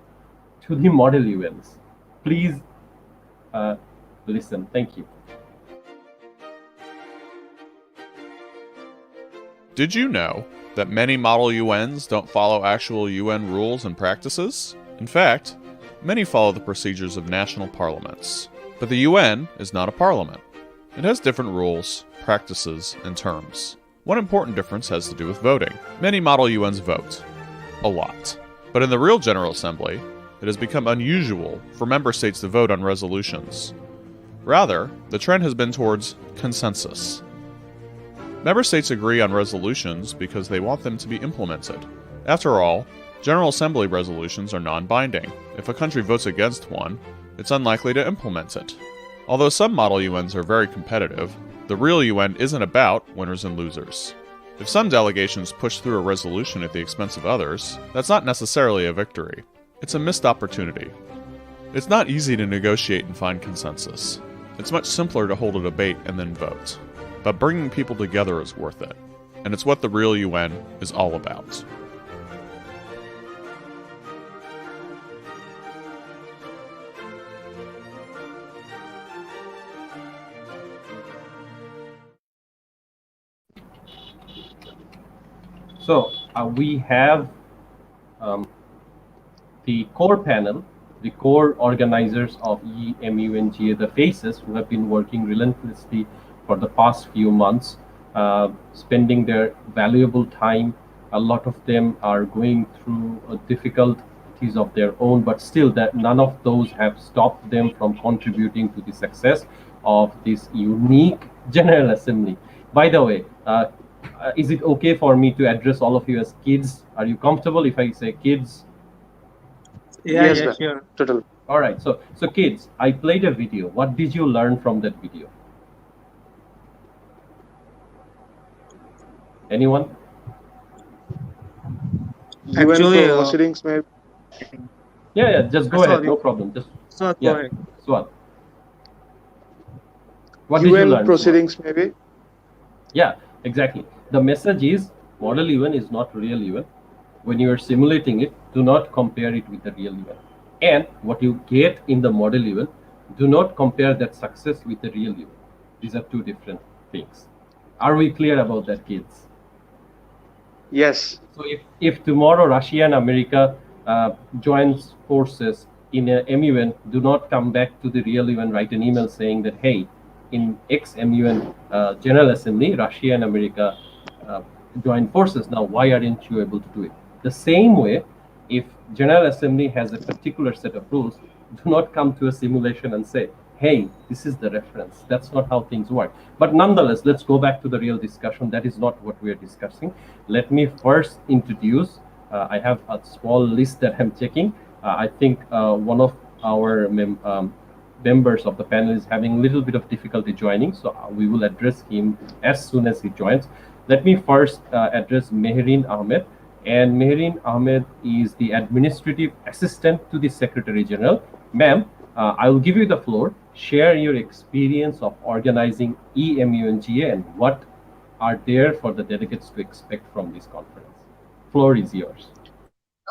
to the model UNs. Please listen. Thank you. Did you know that many model UNs don't follow actual UN rules and practices? In fact, many follow the procedures of national parliaments. But the UN is not a parliament. It has different rules, practices, and terms. One important difference has to do with voting. Many model UNs vote. A lot. But in the real General Assembly, it has become unusual for member states to vote on resolutions. Rather, the trend has been towards consensus. Member states agree on resolutions because they want them to be implemented. After all, General Assembly resolutions are non-binding. If a country votes against one, it's unlikely to implement it. Although some model UNs are very competitive, the real UN isn't about winners and losers. If some delegations push through a resolution at the expense of others, that's not necessarily a victory. It's a missed opportunity. It's not easy to negotiate and find consensus. It's much simpler to hold a debate and then vote. But bringing people together is worth it. And it's what the real UN is all about. So we have the core panel, the core organizers of EMUNGA, the faces who have been working relentlessly for the past few months, spending their valuable time. A lot of them are going through difficulties of their own, but still that none of those have stopped them from contributing to the success of this unique General Assembly. By the way, is it okay for me to address all of you as kids? Are you comfortable if I say kids? Yes, sure. Totally. All right. So kids, I played a video. What did you learn from that video? Anyone? Actually, proceedings may. Yeah. Just go ahead. No problem. Just go ahead. Swat. What did you UN learn? proceedings maybe. Yeah, exactly. The message is model UN is not real UN. When you are simulating it, do not compare it with the real UN. And what you get in the model UN, do not compare that success with the real UN. These are two different things. Are we clear about that, kids? Yes. So if tomorrow Russia and America joins forces in a MUN, do not come back to the real UN, write an email saying that, hey, in ex-MUN General Assembly, Russia and America uh, joined forces. Now, why aren't you able to do it? The same way, if General Assembly has a particular set of rules, do not come to a simulation and say, hey, this is the reference. That's not how things work. But nonetheless, let's go back to the real discussion. That is not what we are discussing. Let me first introduce, I have a small list that I'm checking. I think one of our members of the panel is having a little bit of difficulty joining, so we will address him as soon as he joins. Let me first address Mehreen Ahmed. And Mehreen Ahmed is the administrative assistant to the Secretary General. Ma'am, I will give you the floor. Share your experience of organizing EMUNGA and what are there for the delegates to expect from this conference. Floor is yours.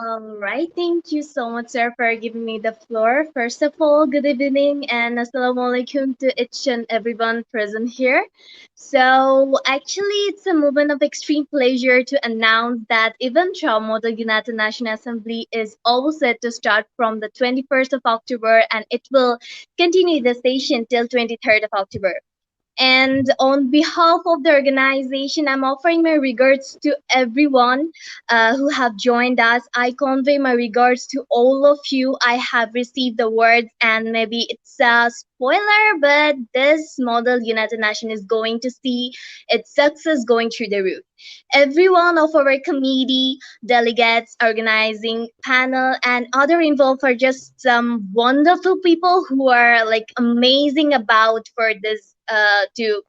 All right, thank you so much, sir, for giving me the floor. First of all, good evening and assalamu alaikum to each and everyone present here. So, actually, it's a moment of extreme pleasure to announce that even Model United National Assembly is all set to start from the 21st of October and it will continue the session till 23rd of October. And on behalf of the organization, I'm offering my regards to everyone who have joined us. I convey my regards to all of you. I have received the words, and maybe it's a spoiler, but this model United Nations is going to see its success going through the roof. Every one of our committee, delegates, organizing panel, and other involved are just some wonderful people who are like amazing about for this to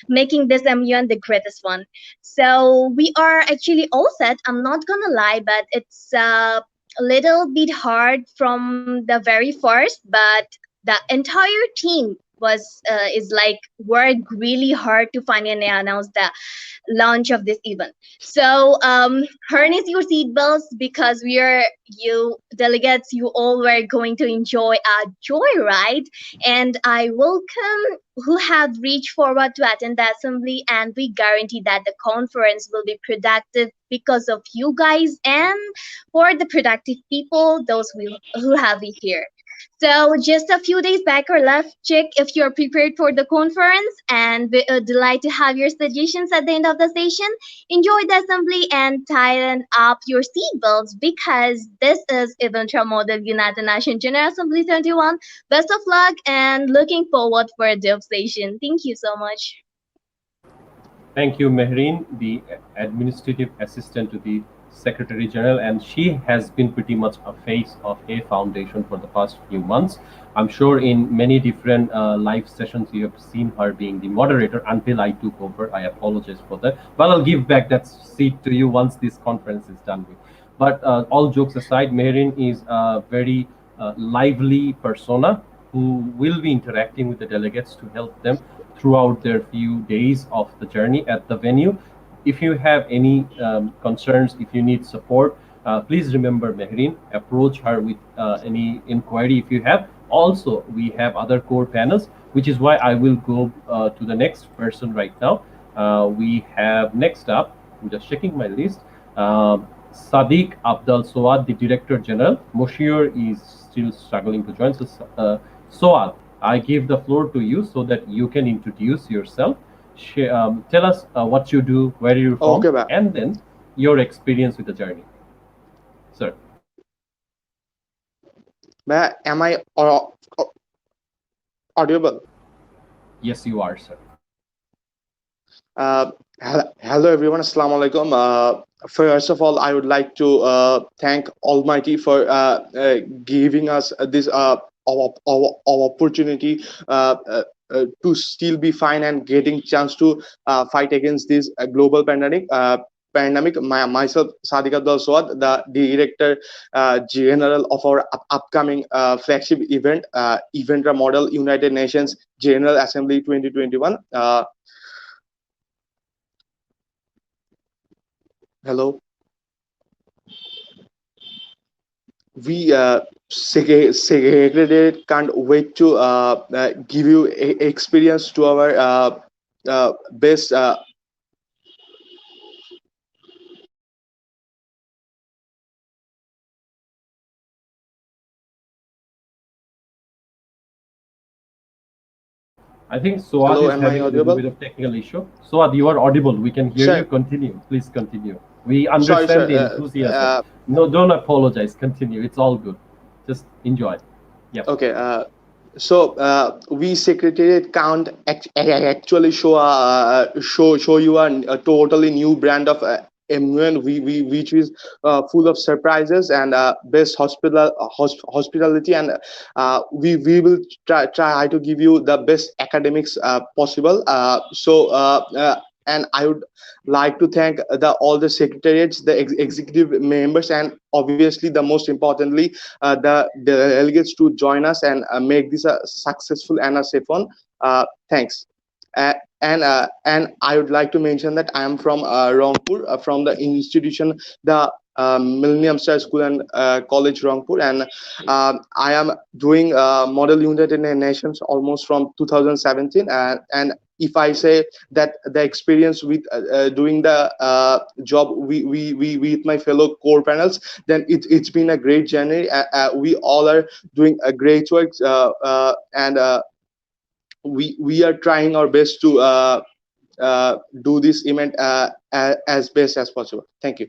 making this MUN the greatest one. So we are actually all set. I'm not gonna lie, but it's a little bit hard from the very first, but the entire team was is like worked really hard to finally announce the launch of this event. So harness your seatbelts because we are you delegates. You all were going to enjoy a joyride, and I welcome who have reached forward to attend the assembly, and we guarantee that the conference will be productive because of you guys and for the productive people, those who have it here. So just a few days back or left, check if you're prepared for the conference and we are delighted to have your suggestions at the end of the session. Enjoy the assembly and tighten up your seatbelts because this is Eventra Model United Nations General Assembly 21. Best of luck and looking forward for a dope session. Thank you so much. Thank you, Mehreen, the administrative assistant to the Secretary General, and she has been pretty much a face of a foundation for the past few months. I'm sure in many different live sessions you have seen her being the moderator until I took over. I apologize for that, but I'll give back that seat to you once this conference is done with. But all jokes aside, Mehreen is a very lively persona who will be interacting with the delegates to help them throughout their few days of the journey at the venue. If you have any concerns, if you need support, please remember Mehreen, approach her with any inquiry if you have. Also, we have other core panels, which is why I will go to the next person right now. We have next up, I'm just checking my list, Sadiq Abdul Soad, the Director General. Moshir is still struggling to join. So, Soad, I give the floor to you so that you can introduce yourself. Tell us what you do, where you're from, Okay, and then your experience with the journey. Sir. Am I audible? Yes, you are, sir. Hello, everyone. Assalamu alaikum. First of all, I would like to thank Almighty for giving us this opportunity to still be fine and getting chance to fight against this global pandemic. Myself, Sadiq Abdul Swad, the Director General of our upcoming flagship event, Eventra Model United Nations General Assembly 2021. Hello. We segregated can't wait to give you experience to our best I think Swad Hello, is am I having a little audible? bit of technical issue. Swad, you are audible. We can hear you. Sir, Continue. Please continue. We sorry, understand the sir. enthusiasm. No, don't apologize. Continue. It's all good. Just enjoy. Yep. Okay. So we secretariat can't actually show you a totally new brand of MUN, which is full of surprises and best hospitality, and we will try to give you the best academics possible. And I would like to thank all the secretariats, the executive members, and obviously the most importantly the delegates to join us and make this a successful and a safe one. Thanks. And I would like to mention that I am from Rangpur, from the institution, the Millennium Star School and College Rangpur, and I am doing Model United Nations almost from 2017, and if I say that the experience with doing the job we with my fellow core panels, then it's been a great journey. We all are doing a great work, and we are trying our best to do this event as best as possible. Thank you.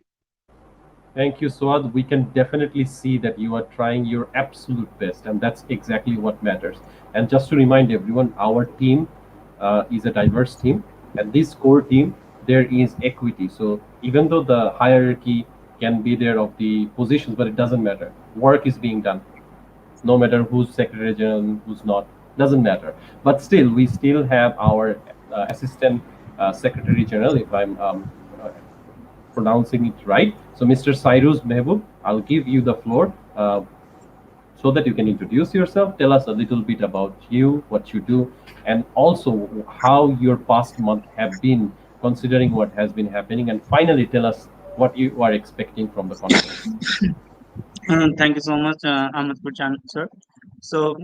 Thank you, Swad. We can definitely see that you are trying your absolute best, and that's exactly what matters. And just to remind everyone, our team is a diverse team, and this core team, there is equity. So even though the hierarchy can be there of the positions, but it doesn't matter. Work is being done, no matter who's secretary general, who's not, doesn't matter. But still, we still have our assistant secretary general, if I'm pronouncing it right. So, Mr. Cyrus Mehboob, I'll give you the floor so that you can introduce yourself, tell us a little bit about you, what you do, and also how your past month have been, considering what has been happening, and finally tell us what you are expecting from the conference. Thank you so much, Ahmed, for sir. So,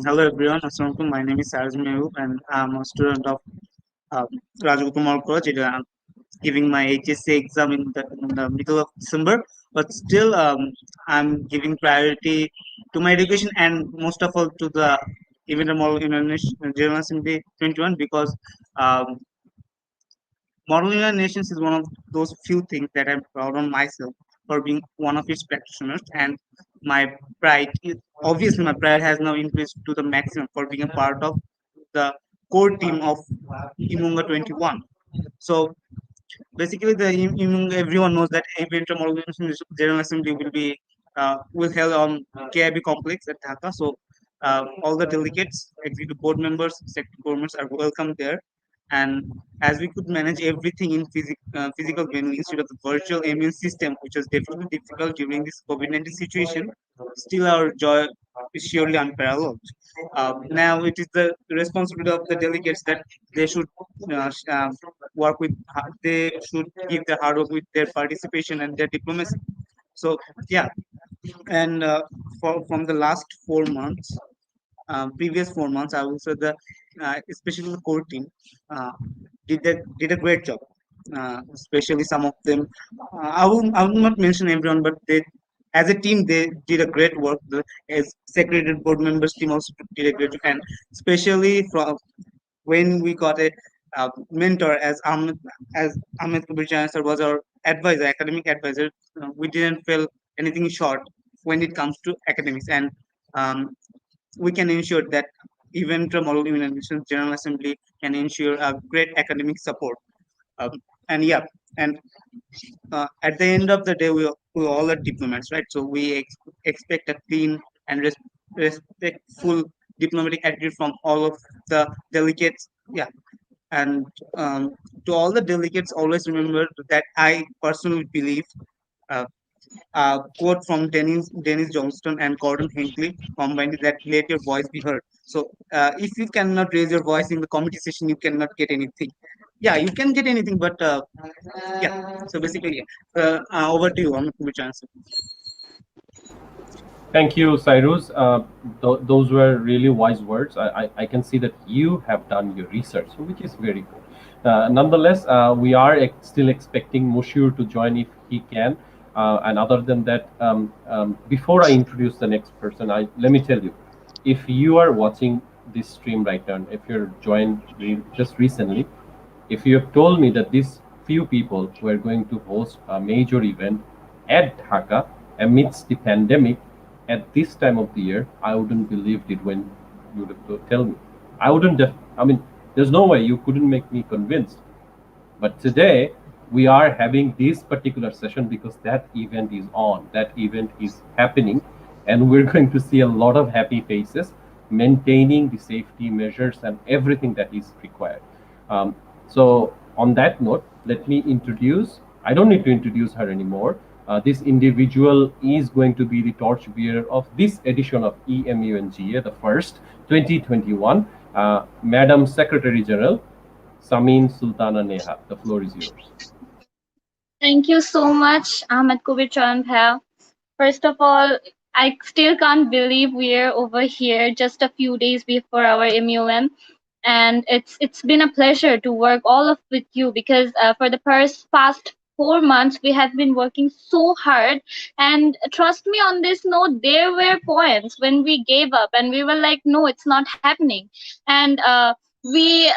hello everyone. Assalamualaikum. My name is Saraj Mehboob, and I'm a student of uh, Rajakumar College. Giving my HSC exam in the middle of December, but still I'm giving priority to my education and most of all to the event model in General Assembly 21 because um, Model United Nations is one of those few things that I'm proud of myself for being one of its practitioners, and my obviously my pride has now increased to the maximum for being a part of the core team of EMUNGA 21. So basically, everyone knows that event organization General Assembly will held on KIB complex at Dhaka. So all the delegates, executive board members, secretary board members are welcome there. And as we could manage everything in physical venue instead of the virtual immune system, which was definitely difficult during this COVID-19 situation, still our joy is surely unparalleled. Now it is the responsibility of the delegates that they should work with, they should give their hard work with their participation and their diplomacy. So yeah, and from the last 4 months, previous 4 months, I would say especially the core team did a great job. Especially some of them, I will not mention everyone, but they, as a team, they did a great work. As secretary board members team also did a great job, and especially from when we got a mentor as Ahmed Kabir Jain sir was our advisor, academic advisor, we didn't feel anything short when it comes to academics, and um, we can ensure that even from all Nations General Assembly can ensure a great academic support. Um, and yeah, and at the end of the day, we all are diplomats, right? So we expect a clean and respectful diplomatic attitude from all of the delegates. Yeah, and to all the delegates, always remember that I personally believe uh, a quote from Dennis Johnston and Gordon Hinckley combined that let your voice be heard. So if you cannot raise your voice in the committee session, you cannot get anything. Yeah, you can get anything, but yeah. So basically, yeah. Over to you, Amit Kubichansky. Thank you, Cyrus. Those were really wise words. I can see that you have done your research, which is very good. Nonetheless, we are still expecting Mushir to join if he can. And other than that, before I introduce the next person, let me tell you, if you are watching this stream right now, if you're joined just recently, if you have told me that these few people were going to host a major event at Dhaka amidst the pandemic at this time of the year, I wouldn't believe it when you would have tell me. I wouldn't. I mean, there's no way you couldn't make me convinced. But today we are having this particular session because that event is on, that event is happening, and we're going to see a lot of happy faces maintaining the safety measures and everything that is required. So on that note, let me introduce, I don't need to introduce her anymore. This individual is going to be the torchbearer of this edition of EMUNGA, the first 2021. Madam Secretary General, Samin Sultana Neha, the floor is yours. Thank you so much, Ahmed Kubir Charan Bhaiya. First of all, I still can't believe we're over here just a few days before our MUM, and it's been a pleasure to work all of with you because for the past 4 months we have been working so hard, and trust me on this note, there were points when we gave up and we were like, no, it's not happening, and we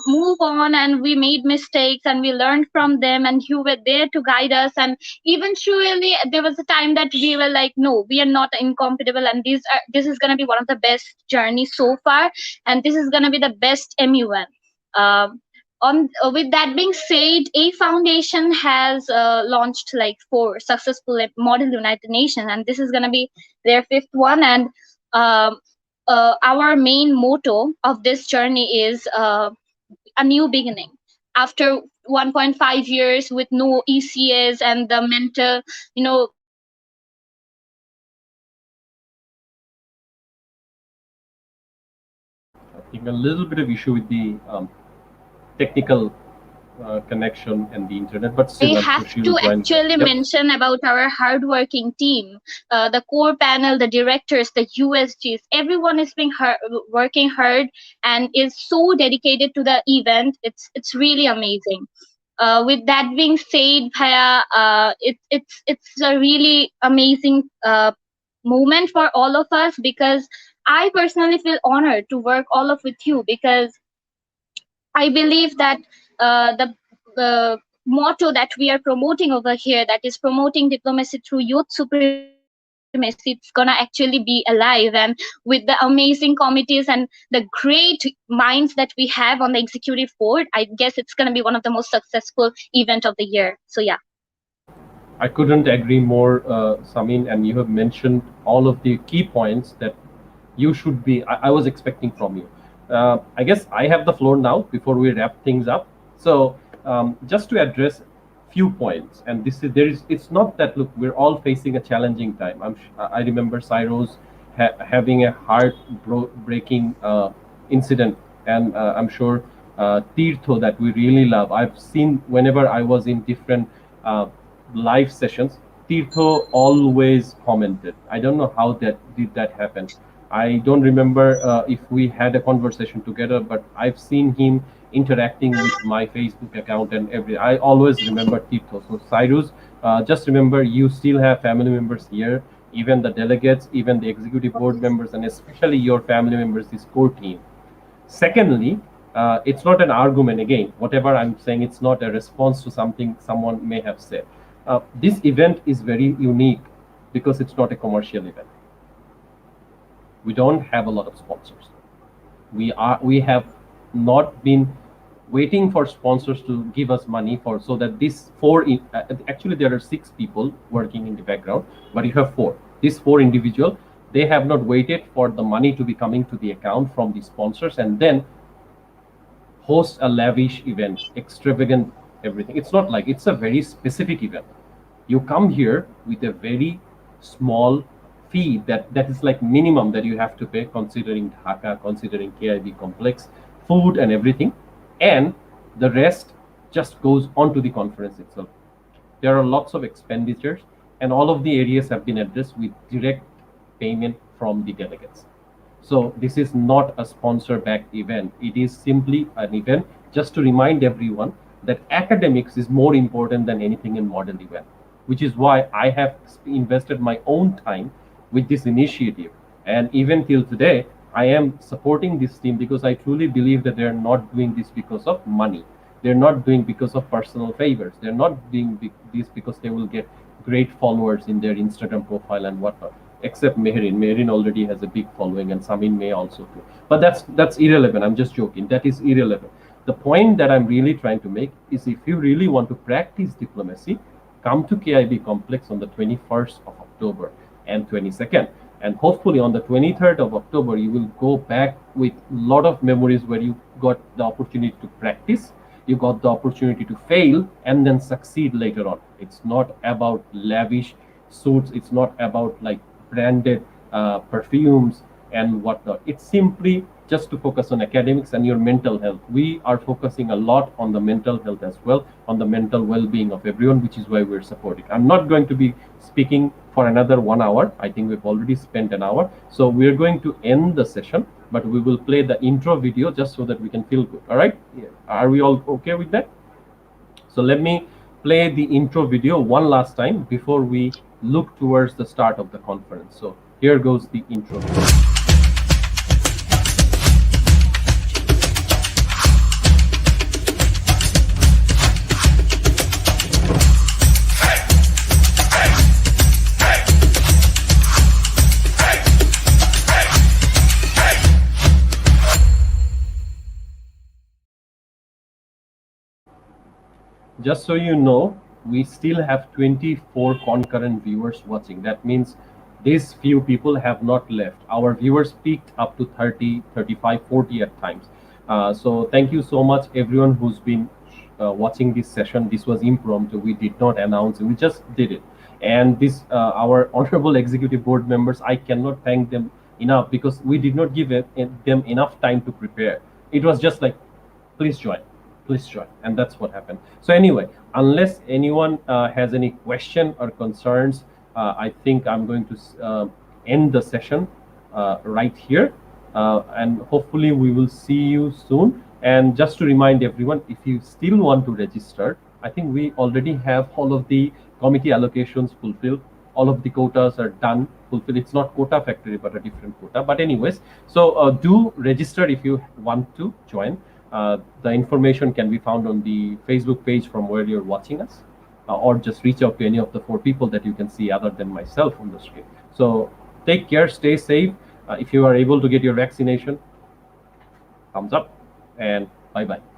move on and we made mistakes and we learned from them, and you were there to guide us, and eventually there was a time that we were like, no, we are not incompatible, and this is going to be one of the best journeys so far, and this is going to be the best MUN. With that being said, A Foundation has launched like 4 successful model United Nations, and this is going to be their 5th one, and our main motto of this journey is a new beginning. After 1.5 years with no ECS and the mental, I think a little bit of issue with the technical connection and the internet, but still I have to actually mention about our hardworking team, the core panel, the directors, the USGs. Everyone is working hard and is so dedicated to the event. It's really amazing. With that being said, Bhaiya, it's a really amazing moment for all of us, because I personally feel honored to work all of with you, because I believe that the motto that we are promoting over here, that is promoting diplomacy through youth supremacy, it's gonna actually be alive, and with the amazing committees and the great minds that we have on the executive board, I guess it's gonna be one of the most successful event of the year. So yeah. I couldn't agree more, Samin, and you have mentioned all of the key points that you should be, I was expecting from you. I guess I have the floor now before we wrap things up. So just to address few points, and it's not that, look, we're all facing a challenging time. I remember Cyrus having a heart-breaking incident, and I'm sure Tirtho, that we really love. I've seen whenever I was in different live sessions, Tirtho always commented. I don't know how did that happen. I don't remember if we had a conversation together, but I've seen him interacting with my Facebook account and I always remember Tirtho. So Cyrus, just remember, you still have family members here, even the delegates, even the executive board members, and especially your family members, this core team. Secondly, it's not an argument. Again, whatever I'm saying, it's not a response to something someone may have said. This event is very unique because it's not a commercial event. We don't have a lot of sponsors. We have not been waiting for sponsors to give us money so that these 4 actually there are 6 people working in the background, but you have 4. These 4 individuals, they have not waited for the money to be coming to the account from the sponsors and then host a lavish event, extravagant everything. It's not like, it's a very specific event. You come here with a very small fee that is like minimum that you have to pay, considering Dhaka, considering KIB complex, food and everything, and the rest just goes on to the conference itself. There are lots of expenditures, and all of the areas have been addressed with direct payment from the delegates. So this is not a sponsor-backed event. It is simply an event just to remind everyone that academics is more important than anything in model event, which is why I have invested my own time with this initiative. And even till today, I am supporting this team because I truly believe that they're not doing this because of money. They're not doing because of personal favors. They're not doing this because they will get great followers in their Instagram profile and whatnot. Except Meherin. Meherin already has a big following, and Samin may also too. But that's irrelevant. I'm just joking. That is irrelevant. The point that I'm really trying to make is, if you really want to practice diplomacy, come to KIB complex on the 21st of October and 22nd. And hopefully on the 23rd of October, you will go back with a lot of memories where you got the opportunity to practice, you got the opportunity to fail, and then succeed later on. It's not about lavish suits, it's not about like branded perfumes and whatnot. It's simply just to focus on academics and your mental health. We are focusing a lot on the mental health as well, on the mental well-being of everyone, which is why we're supporting. I'm not going to be speaking for another 1 hour. I think we've already spent an hour. So we're going to end the session, but we will play the intro video just so that we can feel good. All right? Are we all okay with that? So let me play the intro video one last time before we look towards the start of the conference. So here goes the intro video. Just so you know, we still have 24 concurrent viewers watching. That means these few people have not left. Our viewers peaked up to 30, 35, 40 at times. So thank you so much everyone who's been watching this session. This was impromptu. We did not announce it. We just did it. And this our honorable executive board members, I cannot thank them enough because we did not give them enough time to prepare. It was just like, please join, please join, and that's what happened. So anyway, unless anyone has any question or concerns, I think I'm going to end the session right here, and hopefully we will see you soon. And just to remind everyone, if you still want to register, I think we already have all of the committee allocations fulfilled. All of the quotas are done, fulfilled. It's not quota factory, but a different quota. But anyways, so do register if you want to join. The information can be found on the Facebook page from where you're watching us, or just reach out to any of the 4 people that you can see other than myself on the screen. So take care, stay safe. If you are able to get your vaccination, thumbs up, and bye-bye.